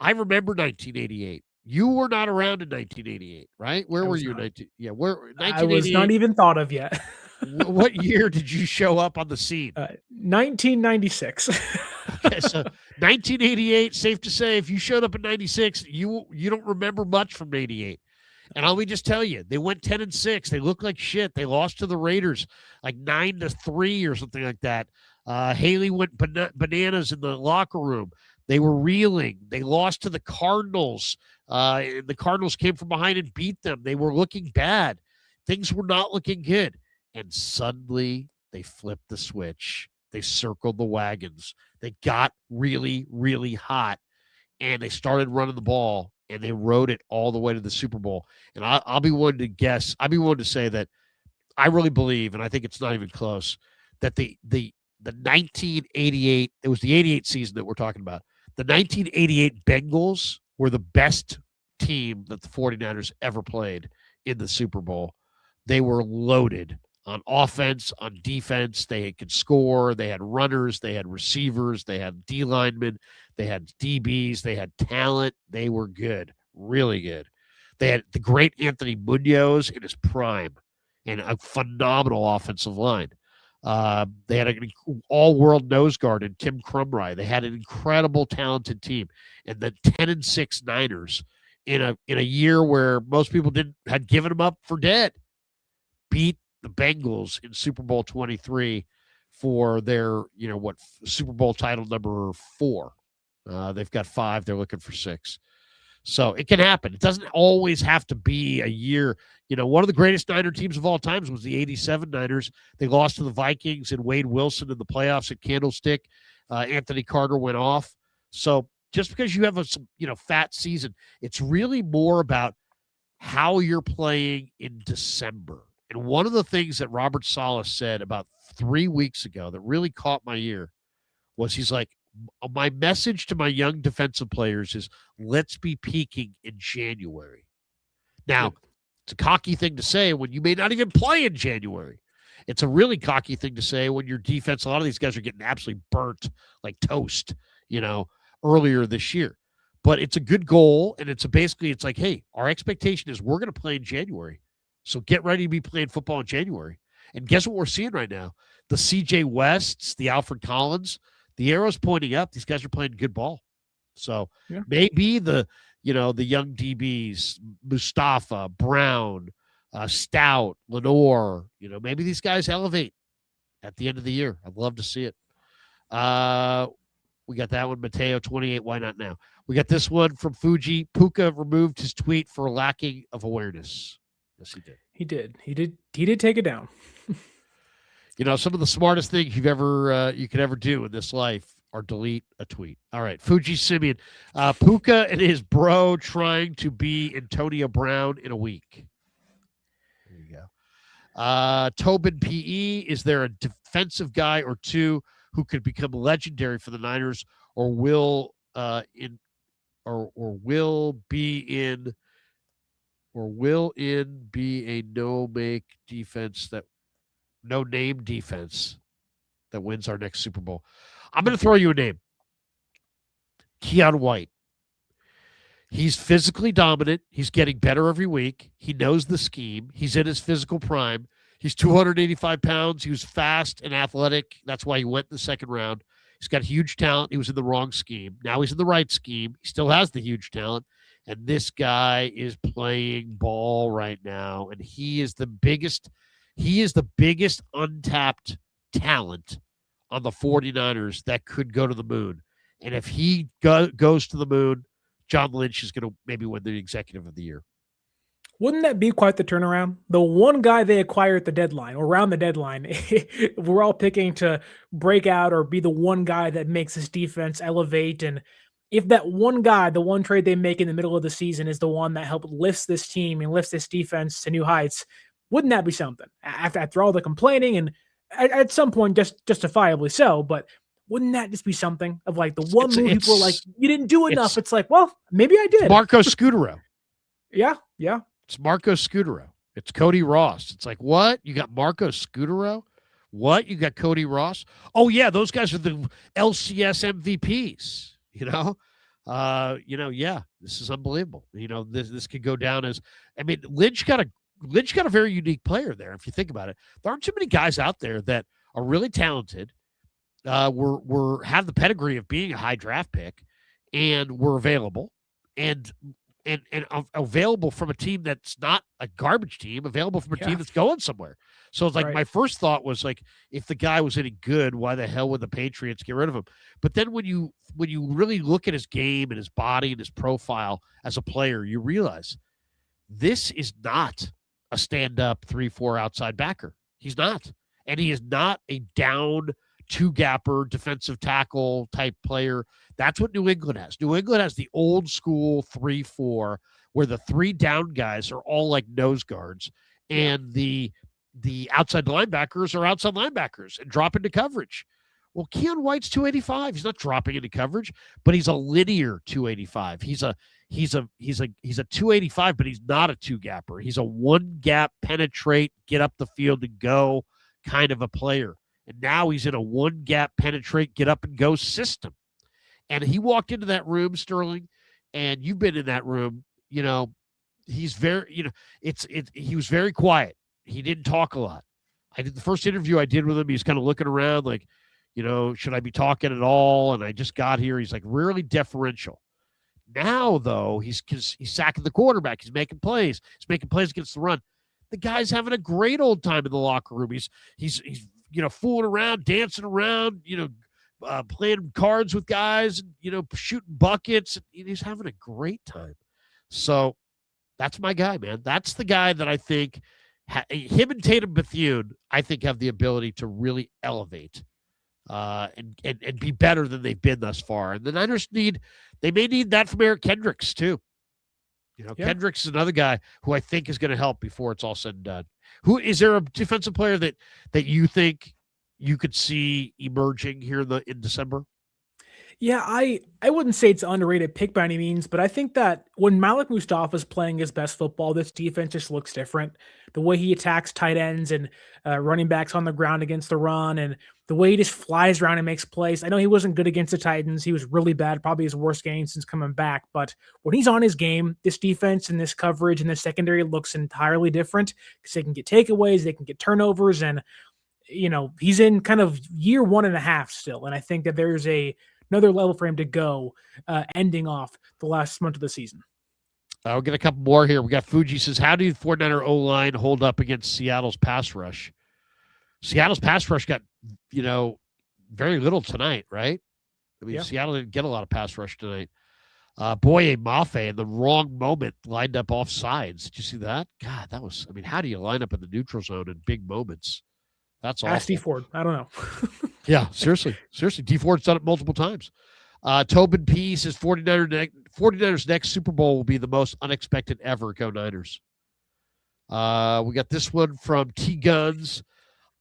I remember 1988. You were not around in 1988, right? Where were you? 1988. I was not even thought of yet. What year did you show up on the scene? 1996. Okay, so 1988, safe to say, if you showed up in 96, you don't remember much from 88. And let me just tell you, they went 10-6. They looked like shit. They lost to the Raiders 9-3 or something like that. Haley went bananas in the locker room. They were reeling. They lost to the Cardinals. The Cardinals came from behind and beat them. They were looking bad. Things were not looking good. And suddenly they flipped the switch. They circled the wagons. They got really, really hot. And they started running the ball. And they rode it all the way to the Super Bowl. And I'll be willing to guess. I'll be willing to say that I really believe, and I think it's not even close, that the 1988, it was the 88 season that we're talking about. The 1988 Bengals were the best team that the 49ers ever played in the Super Bowl. They were loaded on offense, on defense. They could score. They had runners. They had receivers. They had D linemen. They had DBs. They had talent. They were good, really good. They had the great Anthony Munoz in his prime and a phenomenal offensive line. They had an all-world nose guard in Tim Krumrie. They had an incredible, talented team. And the 10-6 Niners in a year where most people had given them up for dead, beat the Bengals in Super Bowl 23 for their, Super Bowl title number 4. They've got 5. They're looking for 6. So it can happen. It doesn't always have to be a year. One of the greatest Niner teams of all times was the 87 Niners. They lost to the Vikings and Wade Wilson in the playoffs at Candlestick. Anthony Carter went off. So just because you have a fat season, it's really more about how you're playing in December. And one of the things that Robert Saleh said about 3 weeks ago that really caught my ear was he's like, my message to my young defensive players is let's be peaking in January. Now, it's a cocky thing to say when you may not even play in January. It's a really cocky thing to say when your defense, a lot of these guys are getting absolutely burnt like toast, earlier this year. But it's a good goal, and it's like, hey, our expectation is we're going to play in January. So get ready to be playing football in January. And guess what we're seeing right now? The CJ Wests, the Alfred Collins, the arrow's pointing up. These guys are playing good ball. So maybe the young DBs, Mustafa, Brown, Stout, Lenore, maybe these guys elevate at the end of the year. I'd love to see it. We got that one, Mateo 28. Why not now? We got this one from Fuji. Puka removed his tweet for lacking of awareness. Yes, he did. He did take it down. Some of the smartest things you could ever do in this life are delete a tweet. All right, Fuji Simeon. Puka and his bro trying to be Antonio Brown in a week. There you go. Tobin PE, is there a defensive guy or two who could become legendary for the Niners, or will be a no-name defense that wins our next Super Bowl? I'm going to throw you a name. Keon White. He's physically dominant. He's getting better every week. He knows the scheme. He's in his physical prime. He's 285 pounds. He was fast and athletic. That's why he went in the second round. He's got huge talent. He was in the wrong scheme. Now he's in the right scheme. He still has the huge talent. And this guy is playing ball right now. And he is the biggest untapped talent on the 49ers that could go to the moon. And if he goes to the moon, John Lynch is going to maybe win the Executive of the Year. Wouldn't that be quite the turnaround? The one guy they acquired at the deadline or around the deadline, we're all picking to break out or be the one guy that makes this defense elevate. And if that one guy, the one trade they make in the middle of the season is the one that helped lifts this team and lifts this defense to new heights, wouldn't that be something? After all the complaining and at some point just justifiably so, but wouldn't that just be something of like the one move people are like, you didn't do enough. It's like, well, maybe I did. Marco Scudero. Yeah. It's Marco Scudero. It's Cody Ross. It's like, what? You got Marco Scudero? What? You got Cody Ross? Oh, yeah, those guys are the LCS MVPs, yeah, this is unbelievable. This could go down as, Lynch got a very unique player there. If you think about it, there aren't too many guys out there that are really talented, have the pedigree of being a high draft pick, and were available and available from a team that's not a garbage team, available from a team that's going somewhere. So it's like my first thought was like, if the guy was any good, why the hell would the Patriots get rid of him? But then when you really look at his game and his body and his profile as a player, you realize this is not a stand-up 3-4 outside backer. He's not. And he is not a down two-gapper defensive tackle type player. That's what New England has. New England has the old school 3-4 where the 3 down guys are all like nose guards, and the outside linebackers are outside linebackers and drop into coverage. Well, Keon White's 285. He's not dropping into coverage, but he's a linear 285. He's a 285, but he's not a two-gapper. He's a one-gap, penetrate, get up the field and go kind of a player. And now he's in a one-gap, penetrate, get up and go system. And he walked into that room, Sterling, and you've been in that room, he's very, he was very quiet. He didn't talk a lot. I did the first interview I did with him. He's kind of looking around like, should I be talking at all? And I just got here. He's like really deferential. Now, though, he's sacking the quarterback. He's making plays. He's making plays against the run. The guy's having a great old time in the locker room. He's fooling around, dancing around, playing cards with guys, shooting buckets. And he's having a great time. So that's my guy, man. That's the guy that I think him and Tatum Bethune, I think, have the ability to really elevate and be better than they've been thus far. And the Niners may need that from Eric Kendricks too. Kendricks is another guy who I think is going to help before it's all said and done. Who is there a defensive player that you think you could see emerging here in December? Yeah, I wouldn't say it's an underrated pick by any means, but I think that when Malik Mustafa is playing his best football, this defense just looks different. The way he attacks tight ends and running backs on the ground against the run, and the way he just flies around and makes plays. I know he wasn't good against the Titans. He was really bad, probably his worst game since coming back. But when he's on his game, this defense and this coverage and this secondary looks entirely different because they can get takeaways, they can get turnovers, and he's in kind of year 1.5 still. And I think that there's another level for him to go, ending off the last month of the season. I'll get a couple more here. We got Fuji says, how do the 49er O-line hold up against Seattle's pass rush? Seattle's pass rush got, very little tonight, right? I mean, Seattle didn't get a lot of pass rush tonight. Boye Mafe in the wrong moment lined up off sides. Did you see that? God, that was, how do you line up in the neutral zone in big moments? That's awesome. Ask D Ford. I don't know. Yeah, seriously. D Ford's done it multiple times. Tobin P says 49ers next Super Bowl will be the most unexpected ever. Go Niners. We got this one from T Guns.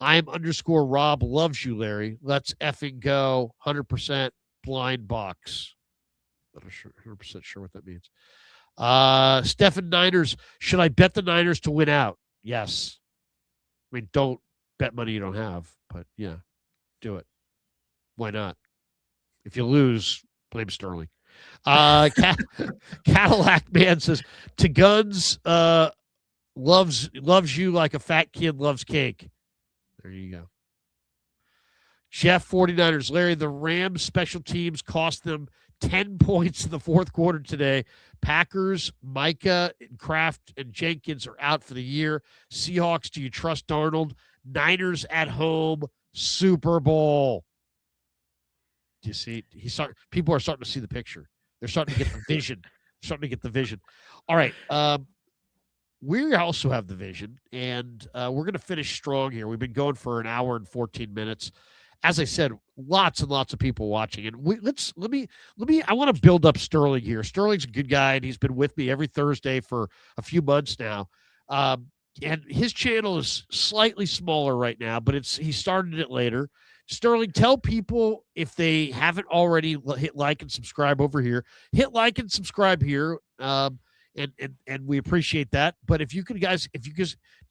I'm_Rob loves you, Larry. Let's effing go. 100% blind box. Not 100% sure what that means. Stefan Niners. Should I bet the Niners to win out? Yes. Don't bet money you don't have, but yeah, do it. Why not? If you lose, blame Sterling. Cadillac Man says, to Guns loves you like a fat kid loves cake. There you go. Jeff 49ers. Larry, the Rams special teams cost them 10 points in the fourth quarter today. Packers, Micah, Kraft, and Jenkins are out for the year. Seahawks, do you trust Darnold? Niners at home, Super Bowl. Do you see? People are starting to see the picture. They're starting to get the vision. All right. We also have the vision, and we're going to finish strong here. We've been going for an hour and 14 minutes. As I said, lots and lots of people watching. And I want to build up Sterling here. Sterling's a good guy, and he's been with me every Thursday for a few months now. And his channel is slightly smaller right now, but he started it later. Sterling, tell people if they haven't already hit like and subscribe over here. Hit like and subscribe here, and we appreciate that. But if you guys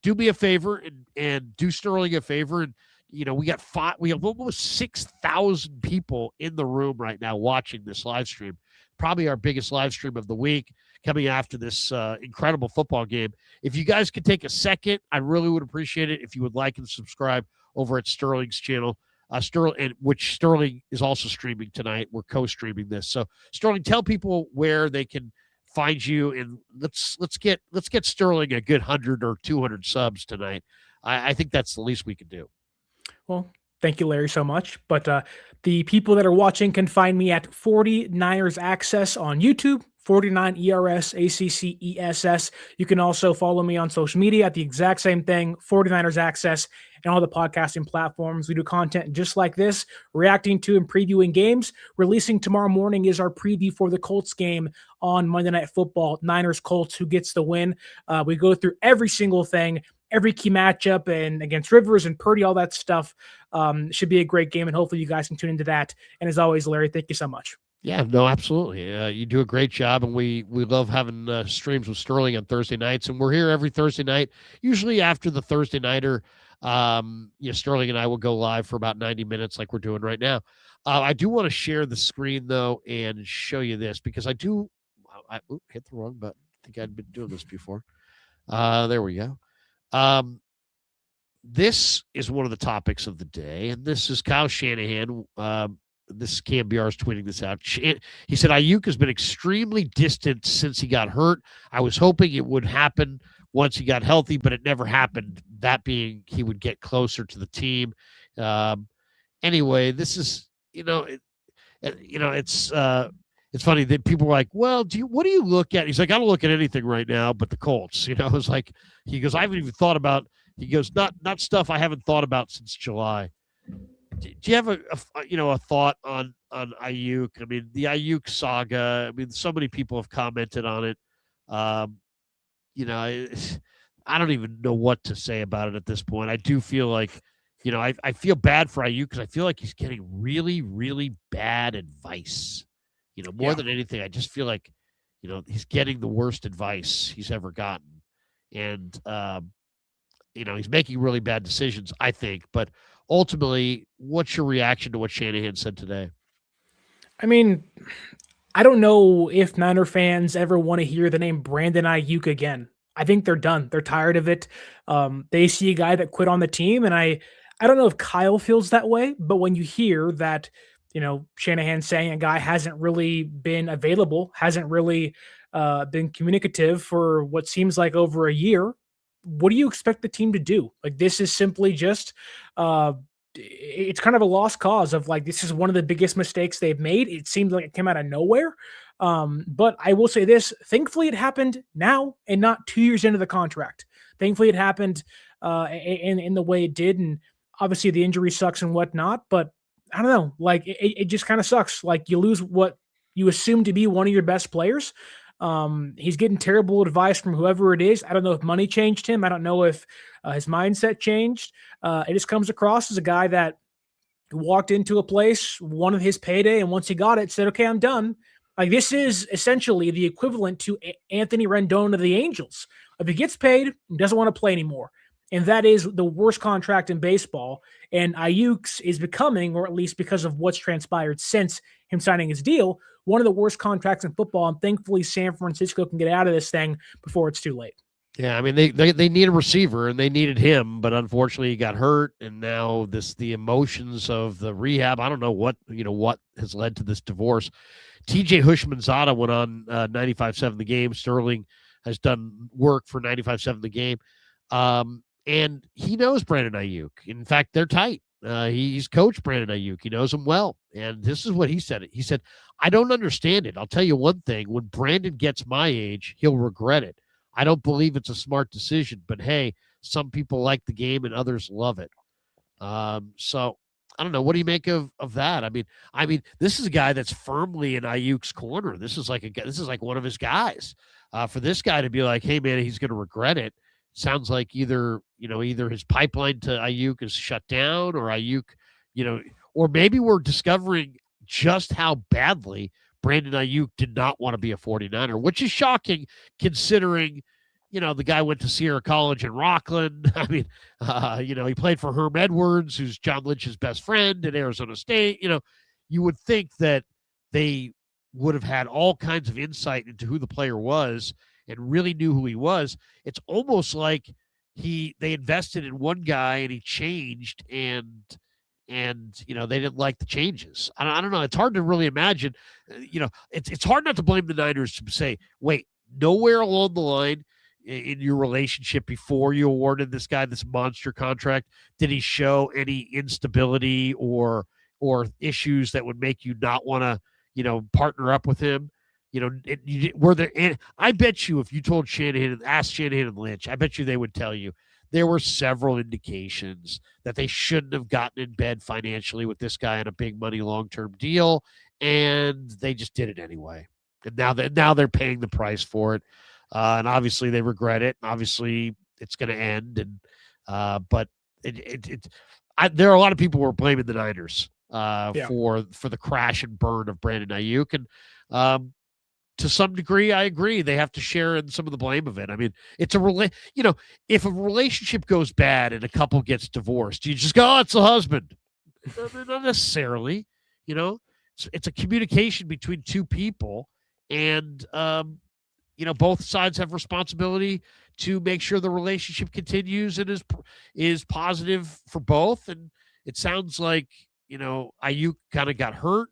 do me a favor and do Sterling a favor, and we have almost 6,000 people in the room right now watching this live stream. Probably our biggest live stream of the week, coming after this incredible football game. If you guys could take a second, I really would appreciate it if you would like and subscribe over at Sterling's channel. Which Sterling is also streaming tonight. We're co-streaming this. So Sterling, tell people where they can find you, and let's get Sterling a good 100 or 200 subs tonight. I think that's the least we can do. Well, thank you, Larry, so much. But the people that are watching can find me at 49ers Access on YouTube, 49ERS ACCESS. You can also follow me on social media at the exact same thing, 49ers Access, and all the podcasting platforms. We do content just like this, reacting to and previewing games. Releasing tomorrow morning is our preview for the Colts game on Monday Night Football, Niners-Colts, who gets the win. We go through every single thing, every key matchup, and against Rivers and Purdy, all that stuff. Should be a great game, and hopefully you guys can tune into that. And as always, Larry, thank you so much. Yeah, no, absolutely. You do a great job, and we love having streams with Sterling on Thursday nights, and we're here every Thursday night, usually after the Thursday nighter. Sterling and I will go live for about 90 minutes like we're doing right now. I do want to share the screen, though, and show you this, because I hit the wrong button. think I'd been doing this before. There we go. This is one of the topics of the day, and this is Kyle Shanahan. This is Cam BR's tweeting this out. He said, Aiyuk has been extremely distant since he got hurt. I was hoping it would happen once he got healthy, but it never happened. That being, he would get closer to the team. Anyway, this is, it's funny that people were like, well, what do you look at? He's like, I don't look at anything right now but the Colts. It's like, he goes, I haven't even thought about, he goes, not stuff I haven't thought about since July. Do you have a thought on Aiyuk? I mean, the Aiyuk saga, I mean, so many people have commented on it. I don't even know what to say about it at this point. I do feel like, I feel bad for Aiyuk because I feel like he's getting really, really bad advice. More than anything, I just feel like, he's getting the worst advice he's ever gotten. And, he's making really bad decisions, I think. But ultimately, what's your reaction to what Shanahan said today? I mean, I don't know if Niner fans ever want to hear the name Brandon Aiyuk again. I think they're done. They're tired of it. They see a guy that quit on the team, and I don't know if Kyle feels that way, but when you hear that, Shanahan saying a guy hasn't really been available, hasn't really been communicative for what seems like over a year, what do you expect the team to do? Like, this is simply just it's kind of a lost cause of like, this is one of the biggest mistakes they've made. It seems like it came out of nowhere. But I will say this, thankfully it happened now and not 2 years into the contract. Thankfully it happened in the way it did. And obviously the injury sucks and whatnot, but I don't know, like it just kind of sucks. Like, you lose what you assume to be one of your best players. He's getting terrible advice from whoever it is. I don't know if money changed him. I don't know if his mindset changed. It just comes across as a guy that walked into a place, wanted his payday, and once he got it, said, okay, I'm done. Like, this is essentially the equivalent to Anthony Rendon of the Angels. If he gets paid, he doesn't want to play anymore. And that is the worst contract in baseball. And Aiyuk's is becoming, or at least because of what's transpired since him signing his deal, one of the worst contracts in football. And thankfully, San Francisco can get out of this thing before it's too late. Yeah, I mean, they need a receiver, and they needed him, but unfortunately he got hurt, and now the emotions of the rehab, I don't know what has led to this divorce. TJ Hushmanzada went on 95.7 The Game. Sterling has done work for 95.7 The Game. And he knows Brandon Aiyuk. In fact, they're tight. He's coached Brandon Aiyuk. He knows him well. And this is what he said. He said, I don't understand it. I'll tell you one thing. When Brandon gets my age, he'll regret it. I don't believe it's a smart decision. But, hey, some people like the game and others love it. So, I don't know. What do you make of that? I mean, this is a guy that's firmly in Aiyuk's corner. This is like one of his guys. For this guy to be like, hey, man, he's going to regret it. Sounds like either his pipeline to Aiyuk is shut down, or Aiyuk, or maybe we're discovering just how badly Brandon Aiyuk did not want to be a 49er, which is shocking considering, the guy went to Sierra College in Rockland. I mean, he played for Herm Edwards, who's John Lynch's best friend at Arizona State. You would think that they would have had all kinds of insight into who the player was and really knew who he was. It's almost like they invested in one guy and he changed, and they didn't like the changes. I don't know. It's hard to really imagine. It's hard not to blame the Niners to say, wait, nowhere along the line in your relationship before you awarded this guy this monster contract did he show any instability or issues that would make you not want to partner up with him. Were there? And I bet you, if you told Shanahan, asked Shanahan and Lynch, I bet you they would tell you there were several indications that they shouldn't have gotten in bed financially with this guy on a big money long-term deal, and they just did it anyway. And now they're paying the price for it, and obviously they regret it. Obviously, it's going to end, and but there are a lot of people who are blaming the Niners for the crash and burn of Brandon Aiyuk, and to some degree, I agree. They have to share in some of the blame of it. I mean, it's if a relationship goes bad and a couple gets divorced, you just go, oh, it's the husband. Not necessarily, it's a communication between two people. And, both sides have responsibility to make sure the relationship continues and is positive for both. And it sounds like, Aiyuk kind of got hurt.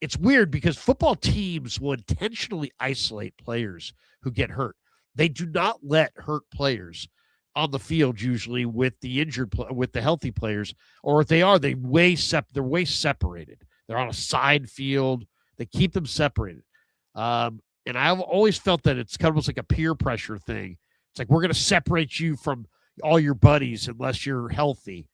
It's weird because football teams will intentionally isolate players who get hurt. They do not let hurt players on the field usually with the with the healthy players, or if they are, they're way separated. They're on a side field. They keep them separated. And I've always felt that it's kind of almost like a peer pressure thing. It's like, we're going to separate you from all your buddies unless you're healthy.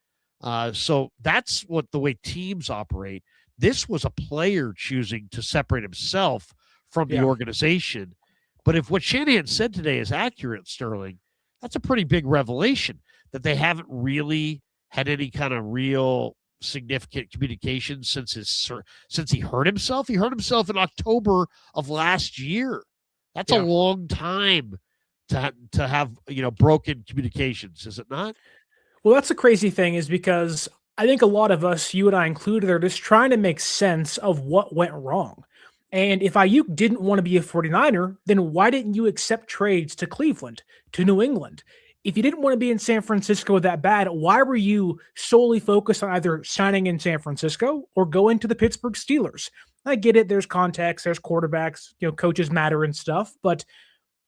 So that's what the way teams operate. This was a player choosing to separate himself from the organization. But if what Shanahan said today is accurate, Sterling, that's a pretty big revelation that they haven't really had any kind of real significant communication since he hurt himself. He hurt himself in October of last year. That's a long time to have, broken communications, is it not? Well, that's the crazy thing, is because I think a lot of us, you and I included, are just trying to make sense of what went wrong. And if Aiyuk didn't want to be a 49er, then why didn't you accept trades to Cleveland, to New England? If you didn't want to be in San Francisco that bad, why were you solely focused on either signing in San Francisco or going to the Pittsburgh Steelers? I get it. There's context, there's quarterbacks, coaches matter and stuff, but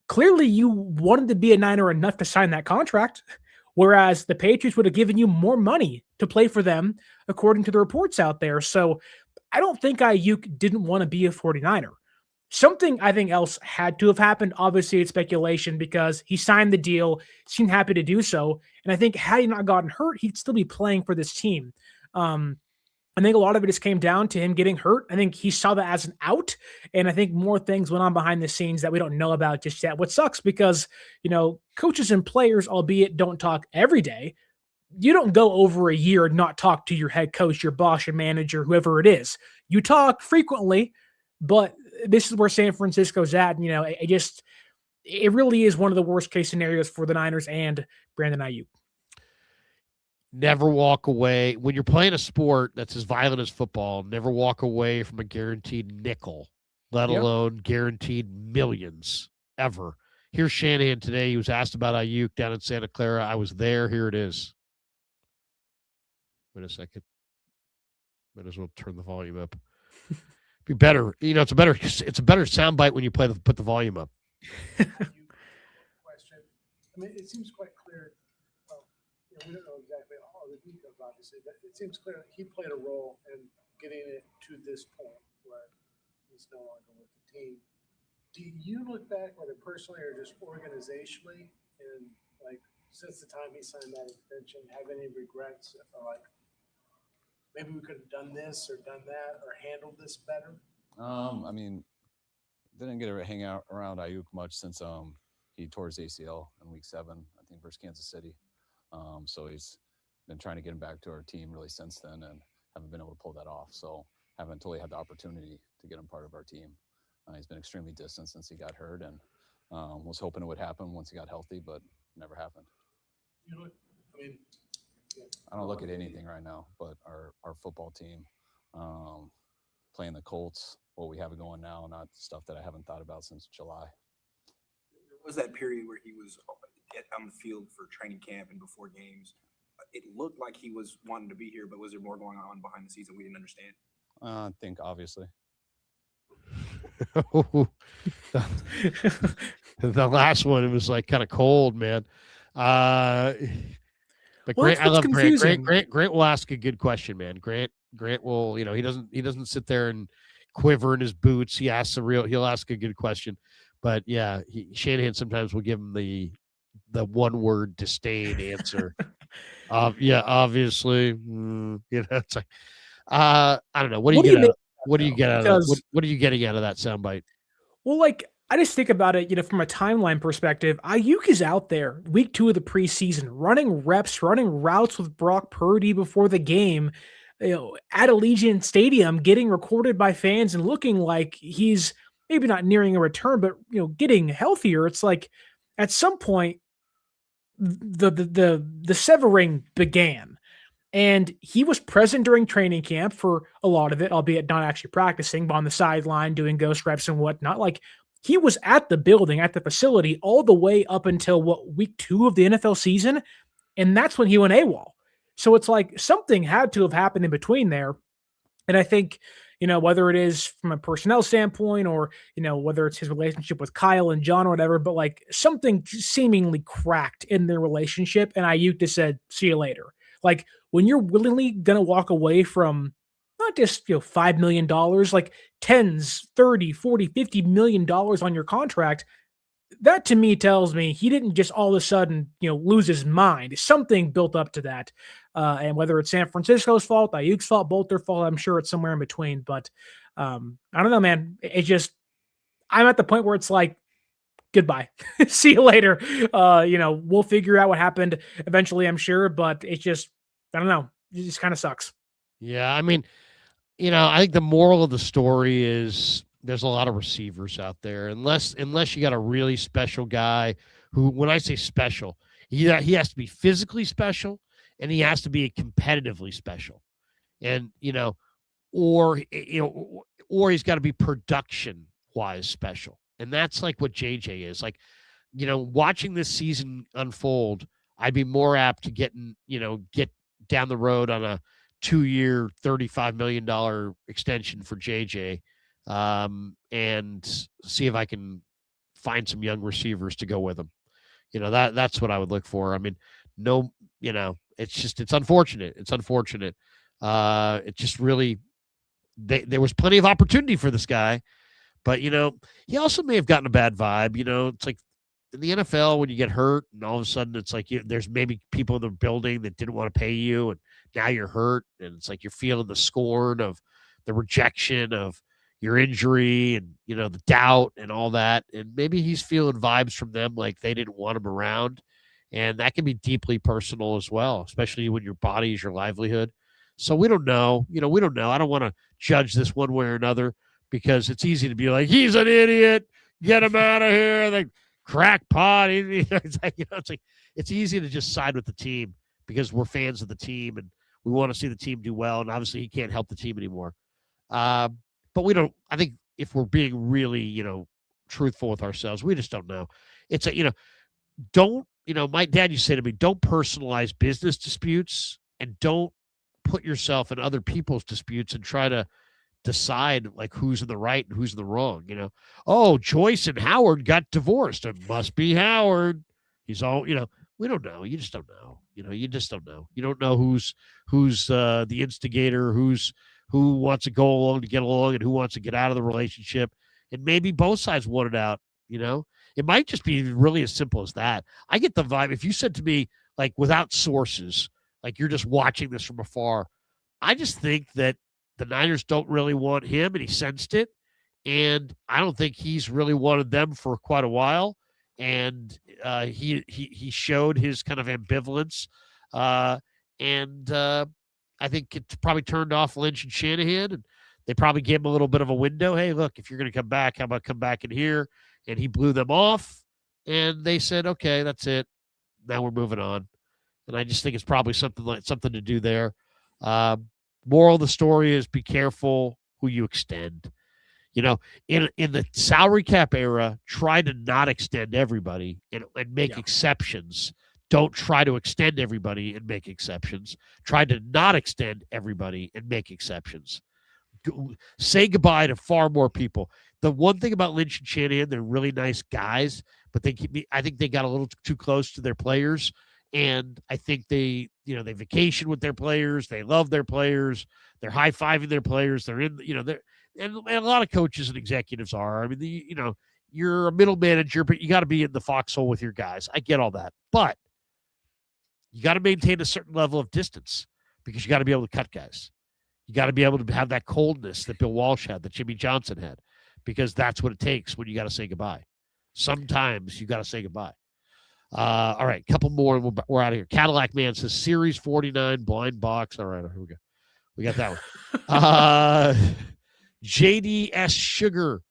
clearly you wanted to be a Niner enough to sign that contract, whereas the Patriots would have given you more money to play for them, according to the reports out there. So I don't think Aiyuk didn't want to be a 49er. Something I think else had to have happened. Obviously, it's speculation because he signed the deal, seemed happy to do so. And I think had he not gotten hurt, he'd still be playing for this team. I think a lot of it just came down to him getting hurt. I think he saw that as an out. And I think more things went on behind the scenes that we don't know about just yet. What sucks because, coaches and players, albeit don't talk every day, you don't go over a year and not talk to your head coach, your boss, your manager, whoever it is. You talk frequently, but this is where San Francisco's at. It really is one of the worst case scenarios for the Niners and Brandon Aiyuk. Never walk away. When you're playing a sport that's as violent as football, never walk away from a guaranteed nickel, let alone guaranteed millions, ever. Here's Shanahan today. He was asked about Aiyuk down in Santa Clara. I was there. Here it is. Wait a second. Might as well turn the volume up. Be better. It's a better soundbite when you put the volume up. Question. It seems quite clear. We don't know exactly all the details, obviously, but it seems clear that he played a role in getting it to this point where he's no longer with the team. Do you look back, whether personally or just organizationally, and since the time he signed that extension, have any regrets? Maybe we could have done this or done that or handled this better? Didn't get to hang out around Aiyuk much since he tore his ACL in week 7, I think, versus Kansas City. So he's been trying to get him back to our team really since then and haven't been able to pull that off. So haven't totally had the opportunity to get him part of our team. He's been extremely distant since he got hurt and was hoping it would happen once he got healthy, but never happened. I don't look at anything right now, but our football team, playing the Colts, what we have going now, not stuff that I haven't thought about since July. There was that period where he was on the field for training camp and before games. It looked like he was wanting to be here, but was there more going on behind the scenes that we didn't understand? I think obviously. The last one, it was kind of cold, man. But Grant, I love Grant. Grant will ask a good question, man. Grant will, he doesn't sit there and quiver in his boots. He'll ask a good question. But yeah, Shanahan sometimes will give him the one word disdain answer. Obviously. It's like, I don't know. What do you get out of that? What are you getting out of that soundbite? Well, I just think about it, from a timeline perspective. Aiyuk is out there week 2 of the preseason, running reps, running routes with Brock Purdy before the game, at Allegiant Stadium, getting recorded by fans and looking like he's maybe not nearing a return, but getting healthier. It's like at some point the severing began. And he was present during training camp for a lot of it, albeit not actually practicing, but on the sideline doing ghost reps and whatnot. he was at the building, at the facility, all the way up until week 2 of the NFL season, and that's when he went AWOL. So it's like something had to have happened in between there. And I think, whether it is from a personnel standpoint or, whether it's his relationship with Kyle and John or whatever, but like something seemingly cracked in their relationship. And Aiyuk just said, see you later. Like when you're willingly going to walk away from not just, $5 million, like tens, 30, 40, $50 million on your contract, that to me tells me he didn't just all of a sudden, lose his mind. Something built up to that. And whether it's San Francisco's fault, Ayuk's fault, both their fault, I'm sure it's somewhere in between. But I don't know, man. It's just, I'm at the point where it's like, goodbye. See you later. We'll figure out what happened eventually, I'm sure. But it's just, I don't know. It just kind of sucks. Yeah. I mean, I think the moral of the story is there's a lot of receivers out there. Unless you got a really special guy who, when I say special, he has to be physically special and he has to be competitively special. And, or he's got to be production wise special. And that's like what JJ is. Like, watching this season unfold, I'd be more apt to get down the road on a 2-year, $35 million extension for JJ. And see if I can find some young receivers to go with them. That's what I would look for. I mean, no, it's unfortunate. It's unfortunate. It just really, there was plenty of opportunity for this guy, but he also may have gotten a bad vibe. It's like in the NFL when you get hurt and all of a sudden it's like there's maybe people in the building that didn't want to pay you and now you're hurt and it's like you're feeling the scorn of the rejection of your injury and, the doubt and all that. And maybe he's feeling vibes from them like they didn't want him around. And that can be deeply personal as well, especially when your body is your livelihood. So we don't know. We don't know. I don't want to judge this one way or another because it's easy to be like, he's an idiot. Get him out of here. Like crackpot. It's easy to just side with the team because we're fans of the team and we want to see the team do well. And obviously he can't help the team anymore. But we don't, I think if we're being really, truthful with ourselves, we just don't know. It's don't, my dad used to say to me, don't personalize business disputes and don't put yourself in other people's disputes and try to decide like who's in the right and who's in the wrong. Oh, Joyce and Howard got divorced. It must be Howard. He's all, we don't know. You just don't know. You just don't know. You don't know who's the instigator, who wants to go along to get along and who wants to get out of the relationship. And maybe both sides want it out, It might just be really as simple as that. I get the vibe. If you said to me, like without sources, like you're just watching this from afar, I just think that the Niners don't really want him and he sensed it. And I don't think he's really wanted them for quite a while. And he showed his kind of ambivalence. I think it probably turned off Lynch and Shanahan, and they probably gave him a little bit of a window. Hey, look, if you're going to come back, how about come back in here? And he blew them off, and they said, okay, that's it. Now we're moving on. And I just think it's probably something to do there. Moral of the story is be careful who you extend. In the salary cap era, try to not extend everybody and make exceptions. Don't try to extend everybody and make exceptions. Try to not extend everybody and make exceptions. Say goodbye to far more people. The one thing about Lynch and Shanahan, they're really nice guys, but I think they got a little too close to their players. And I think they vacation with their players. They love their players. They're high-fiving their players. They're in, and a lot of coaches and executives are. I mean, you're a middle manager, but you got to be in the foxhole with your guys. I get all that. But you got to maintain a certain level of distance because you got to be able to cut guys. You got to be able to have that coldness that Bill Walsh had, that Jimmy Johnson had, because that's what it takes when you got to say goodbye. Sometimes you got to say goodbye. All right, a couple more and we're out of here. Cadillac Man says Series 49 blind box. All right, here we go. We got that one. JDS Sugar.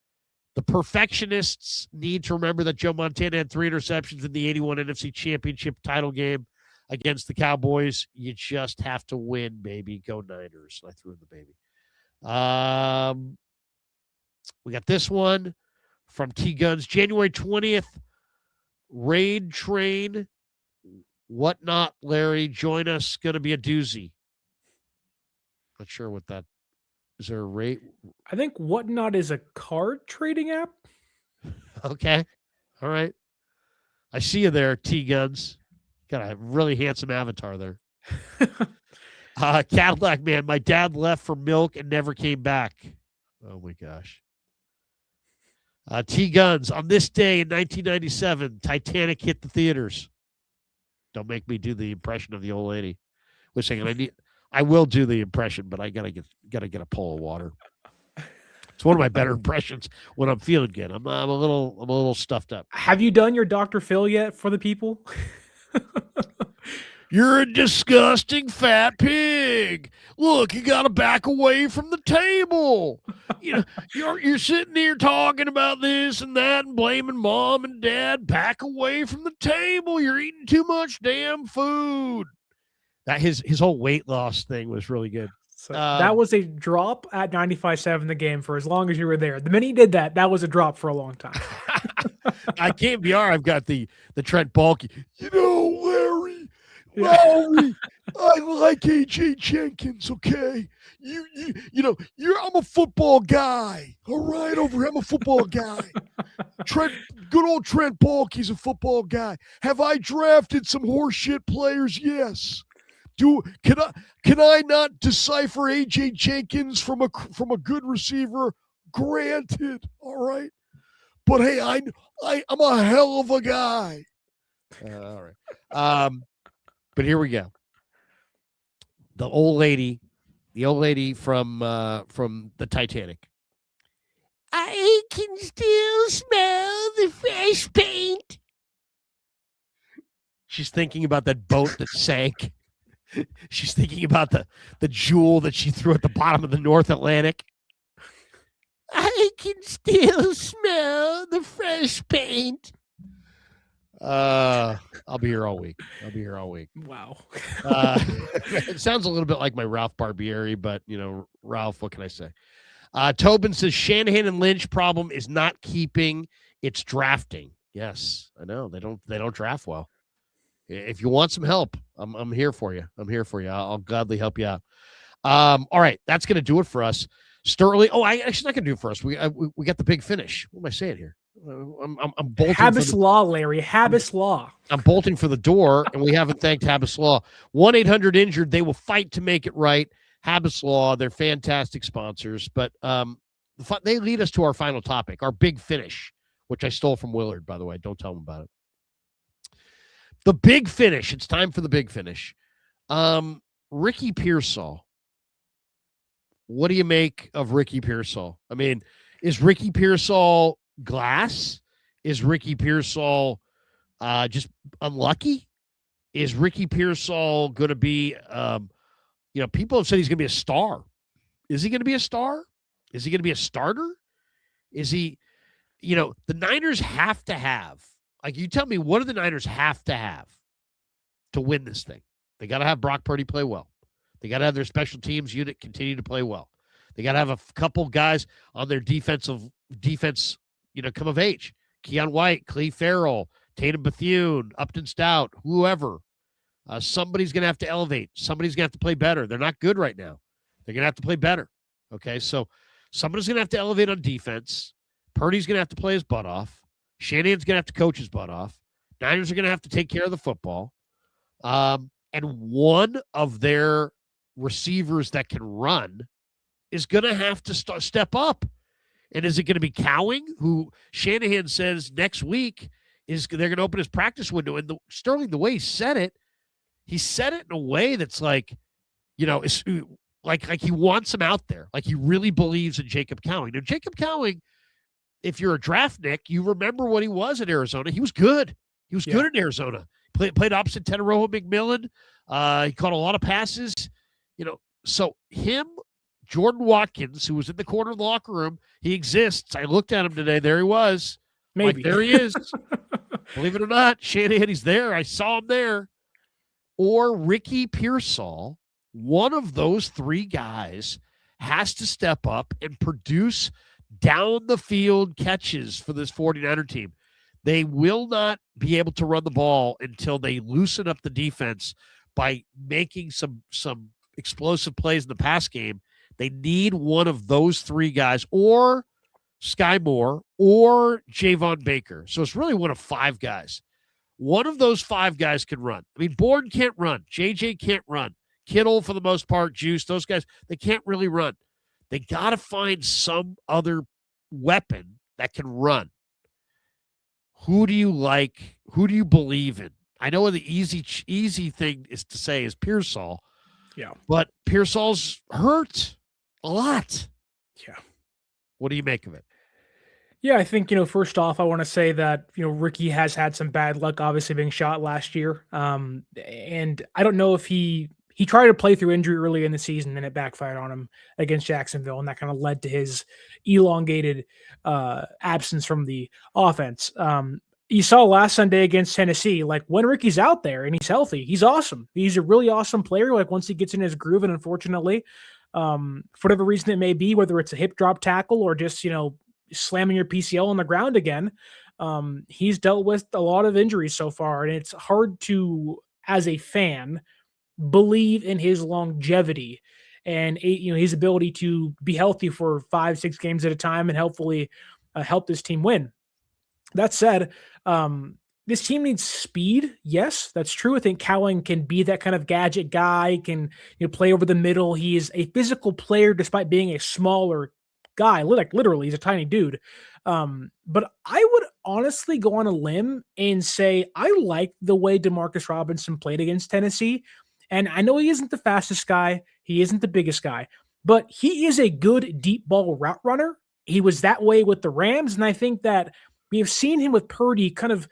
The perfectionists need to remember that Joe Montana had 3 interceptions in the 81 NFC Championship title game against the Cowboys. You just have to win, baby. Go Niners. I threw in the baby. We got this one from T Guns. January 20th, Raid Train. Whatnot, Larry. Join us. Going to be a doozy. Not sure what that is. There a rate? I think Whatnot is a card trading app. Okay. All right. I see you there, T Guns. Got a really handsome avatar there. Cadillac man, my dad left for milk and never came back. Oh my gosh. T Guns, on this day in 1997, Titanic hit the theaters. Don't make me do the impression of the old lady. Wait a second, I will do the impression, but I gotta get a pull of water. It's one of my better impressions when I'm feeling good. I'm a little stuffed up. Have you done your Dr. Phil yet for the people? You're a disgusting fat pig. Look, you got to back away from the table. You know, you're sitting here talking about this and that and blaming mom and dad. Back away from the table. You're eating too much damn food. That his whole weight loss thing was really good. So that was a drop at 95.7 the game for as long as you were there. The minute he did that, that was a drop for a long time. I can't be I've got the Trent Baalke. You know, Larry, I like AJ Jenkins, okay? You know, I'm a football guy. All right, over here, I'm a football guy. Good old Trent Baalke's a football guy. Have I drafted some horseshit players? Yes. Can I not decipher AJ Jenkins from a good receiver? Granted, all right. But hey, I'm a hell of a guy. All right. But here we go. The old lady from the Titanic. I can still smell the fresh paint. She's thinking about that boat that sank. She's thinking about the jewel that she threw at the bottom of the North Atlantic. I can still smell the fresh paint. I'll be here all week. Wow. It sounds a little bit like my Ralph Barbieri, but Ralph, what can I say? Tobin says Shanahan and Lynch problem is not keeping, it's drafting. Yes, I know. They don't draft well. If you want some help, I'm here for you. I'll gladly help you out. All right, that's going to do it for us. Sterling. Oh, I actually not going to do it for us. We got the big finish. What am I saying here? I'm bolting. Habbas Law, Larry. Habbas Law. I'm bolting for the door, and we haven't thanked Habbas Law. 1-800-INJURED. They will fight to make it right. Habbas Law. They're fantastic sponsors, but they lead us to our final topic, our big finish, which I stole from Willard, by the way. Don't tell him about it. The big finish. It's time for the big finish. Ricky Pearsall. What do you make of Ricky Pearsall? I mean, is Ricky Pearsall glass? Is Ricky Pearsall just unlucky? Is Ricky Pearsall going to be, people have said he's going to be a star. Is he going to be a star? Is he going to be a starter? Is he, the Niners have to have, like, you tell me, what do the Niners have to win this thing? They got to have Brock Purdy play well. They got to have their special teams unit continue to play well. They got to have a couple guys on their defense, come of age. Keon White, Cleve Farrell, Tatum Bethune, Upton Stout, whoever. Somebody's going to have to elevate. Somebody's going to have to play better. They're not good right now. They're going to have to play better. Okay, so somebody's going to have to elevate on defense. Purdy's going to have to play his butt off. Shanahan's going to have to coach his butt off. Niners are going to have to take care of the football. And one of their receivers that can run is going to have to step up. And is it going to be Cowing, who Shanahan says next week they're going to open his practice window? And Sterling, the way he said it in a way that's like, it's like he wants him out there. Like he really believes in Jacob Cowing. Now, Jacob Cowing, if you're a draft Nick, you remember what he was at Arizona. He was good. He was good in Arizona. Played opposite Teteroho McMillan. He caught a lot of passes. So him, Jordan Watkins, who was in the corner of the locker room, he exists. I looked at him today. There he was. Maybe. There he is. Believe it or not, Shanahan, he's there. I saw him there. Or Ricky Pearsall, one of those three guys has to step up and produce down the field catches for this 49er team. They will not be able to run the ball until they loosen up the defense by making some explosive plays in the pass game. They need one of those three guys, or Sky Moore or Javon Baker. So it's really one of five guys. One of those five guys can run. I mean, Bourne can't run. JJ can't run. Kittle, for the most part, Juice, those guys, they can't really run. They got to find some other weapon that can run. Who do you like? Who do you believe in? I know the easy thing is to say is Pearsall. Yeah. But Pearsall's hurt a lot. Yeah. What do you make of it? Yeah, I think, first off, I want to say that, Ricky has had some bad luck, obviously being shot last year. And I don't know if he tried to play through injury early in the season and it backfired on him against Jacksonville. And that kind of led to his elongated absence from the offense. You saw last Sunday against Tennessee, like when Ricky's out there and he's healthy, he's awesome. He's a really awesome player. Like once he gets in his groove, and unfortunately, for whatever reason it may be, whether it's a hip drop tackle or just, slamming your PCL on the ground again, he's dealt with a lot of injuries so far. And it's hard to, as a fan, believe in his longevity and his ability to be healthy for 5-6 games at a time and hopefully help this team win. That said, this team needs speed. Yes, that's true. I think Cowan can be that kind of gadget guy, can play over the middle. He is a physical player despite being a smaller guy. Like literally, he's a tiny dude. But I would honestly go on a limb and say I like the way Demarcus Robinson played against Tennessee. And I know he isn't the fastest guy. He isn't the biggest guy. But he is a good deep ball route runner. He was that way with the Rams. And I think that we have seen him with Purdy kind of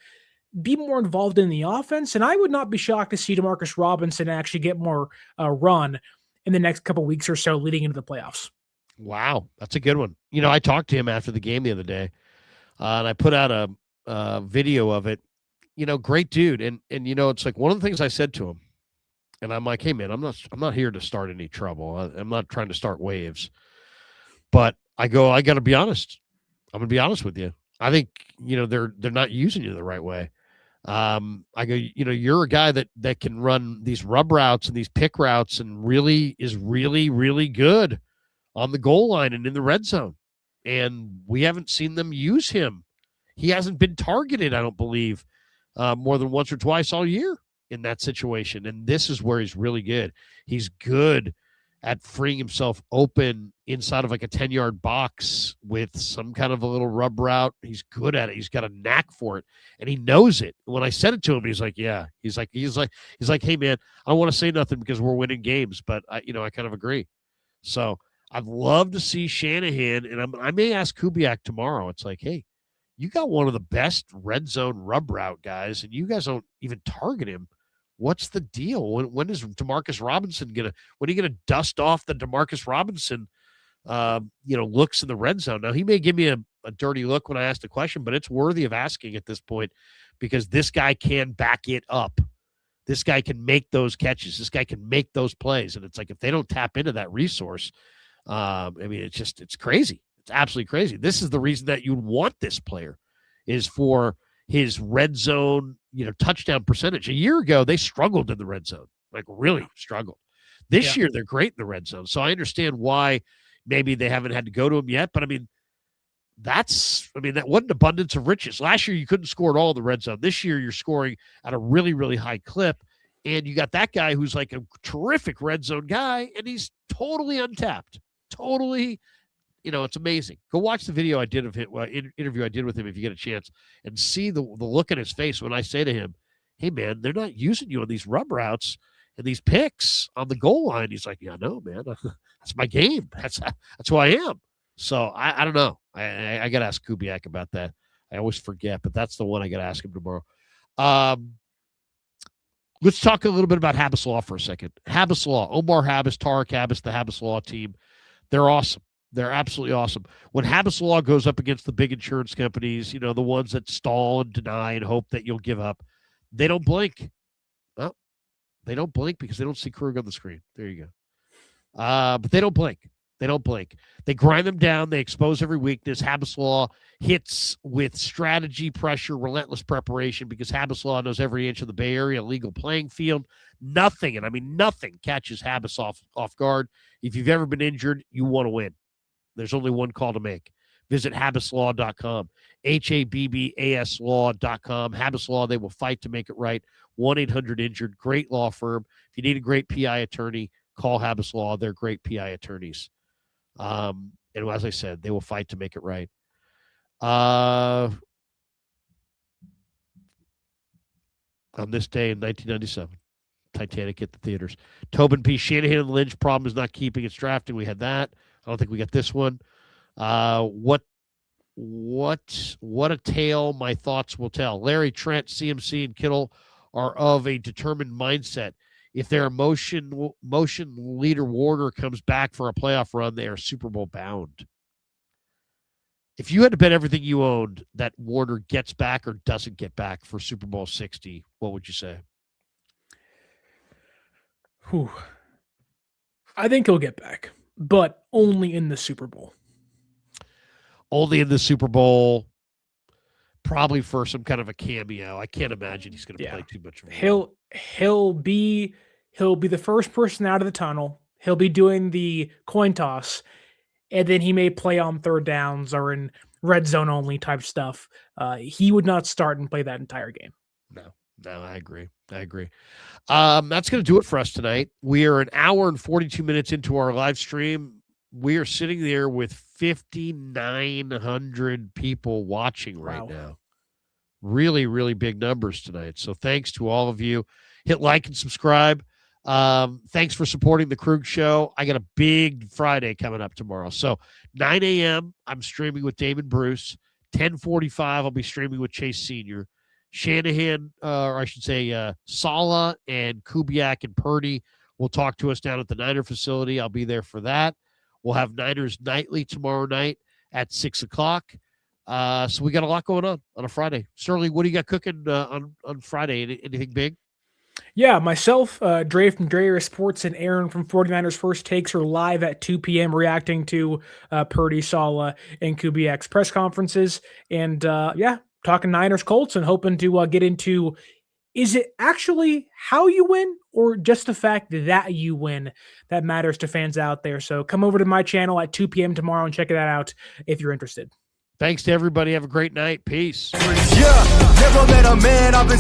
be more involved in the offense. And I would not be shocked to see Demarcus Robinson actually get more run in the next couple of weeks or so leading into the playoffs. Wow, that's a good one. I talked to him after the game the other day, and I put out a video of it. Great dude. And it's like one of the things I said to him, and I'm like, hey, man, I'm not here to start any trouble. I'm not trying to start waves. But I got to be honest. I'm going to be honest with you. I think, they're not using you the right way. I go, you're a guy that can run these rub routes and these pick routes and really is really, really good on the goal line and in the red zone. And we haven't seen them use him. He hasn't been targeted, I don't believe, more than once or twice all year in that situation. And this is where he's really good. He's good at freeing himself open inside of like a 10-yard box with some kind of a little rub route. He's good at it. He's got a knack for it, and he knows it. When I said it to him, he's like, yeah. He's like, hey, man, I don't want to say nothing because we're winning games, but I kind of agree. So I'd love to see Shanahan, and I may ask Kubiak tomorrow. It's like, hey, you got one of the best red zone rub route guys, and you guys don't even target him. What's the deal? When is Demarcus Robinson when are you gonna dust off the Demarcus Robinson, looks in the red zone? Now he may give me a dirty look when I ask the question, but it's worthy of asking at this point because this guy can back it up. This guy can make those catches. This guy can make those plays, and it's like if they don't tap into that resource, it's crazy. It's absolutely crazy. This is the reason that you'd want this player is for his red zone, touchdown percentage. A year ago, they struggled in the red zone, like really struggled. This year, they're great in the red zone. So I understand why maybe they haven't had to go to him yet. But that wasn't abundance of riches. Last year, you couldn't score at all in the red zone. This year, you're scoring at a really, really high clip. And you got that guy who's like a terrific red zone guy, and he's totally untapped. Totally, it's amazing. Go watch the video I did of him, interview I did with him if you get a chance, and see the look in his face when I say to him, hey, man, they're not using you on these rub routes and these picks on the goal line. He's like, yeah, no, man, that's my game. That's who I am. So I don't know. I got to ask Kubiak about that. I always forget, but that's the one I got to ask him tomorrow. Let's talk a little bit about Habbas Law for a second. Habbas Law, Omar Habbas, Tarek Habbas, the Habbas Law team. They're awesome. They're absolutely awesome. When Habbas Law goes up against the big insurance companies, the ones that stall and deny and hope that you'll give up, they don't blink. Well, they don't blink because they don't see Krueger on the screen. There you go. But they don't blink. They don't blink. They grind them down. They expose every weakness. Habbas Law hits with strategy, pressure, relentless preparation because Habbas Law knows every inch of the Bay Area legal playing field. Nothing, and I mean nothing, catches Habbas off guard. If you've ever been injured, you want to win. There's only one call to make. Visit HabbasLaw.com, HABBAS Law.com. Habbas Law, they will fight to make it right. 1-800-INJURED, great law firm. If you need a great PI attorney, call Habbas Law. They're great PI attorneys. And as I said, they will fight to make it right. On this day in 1997, Titanic hit the theaters. Tobin P. Shanahan and Lynch, problem is not keeping its drafting. We had that. I don't think we got this one. What a tale my thoughts will tell. Larry, Trent, CMC, and Kittle are of a determined mindset. If their motion leader Warner comes back for a playoff run, they are Super Bowl bound. If you had to bet everything you owned that Warner gets back or doesn't get back for Super Bowl 60, what would you say? Whew. I think he'll get back, but only in the Super Bowl. Only in the Super Bowl, probably for some kind of a cameo. I can't imagine he's going to play too much of a role. He'll be the first person out of the tunnel. He'll be doing the coin toss, and then he may play on third downs or in red zone only type stuff. He would not start and play that entire game. No, I agree. That's going to do it for us tonight. We are an hour and 42 minutes into our live stream. We are sitting there with 5,900 people watching right now. Really, really big numbers tonight. So thanks to all of you. Hit like and subscribe. Thanks for supporting the Krueger Show. I got a big Friday coming up tomorrow. So 9 a.m., I'm streaming with Damon Bruce. 10:45, I'll be streaming with Chase Sr. Shanahan, or I should say Sala and Kubiak and Purdy will talk to us down at the Niner facility. I'll be there for that. We'll have Niners Nightly tomorrow night at 6 o'clock. So we got a lot going on a Friday. Sterling, what do you got cooking on Friday? Anything big? Yeah, myself, Dre from Dreyer Sports, and Aaron from 49ers First Takes are live at 2 p.m. reacting to Purdy, Sala, and Kubiak's press conferences. And talking Niners Colts and hoping to get into, is it actually how you win or just the fact that you win that matters to fans out there? So come over to my channel at 2 p.m. tomorrow and check that out if you're interested. Thanks to everybody. Have a great night. Peace. Yeah, never met a man I've been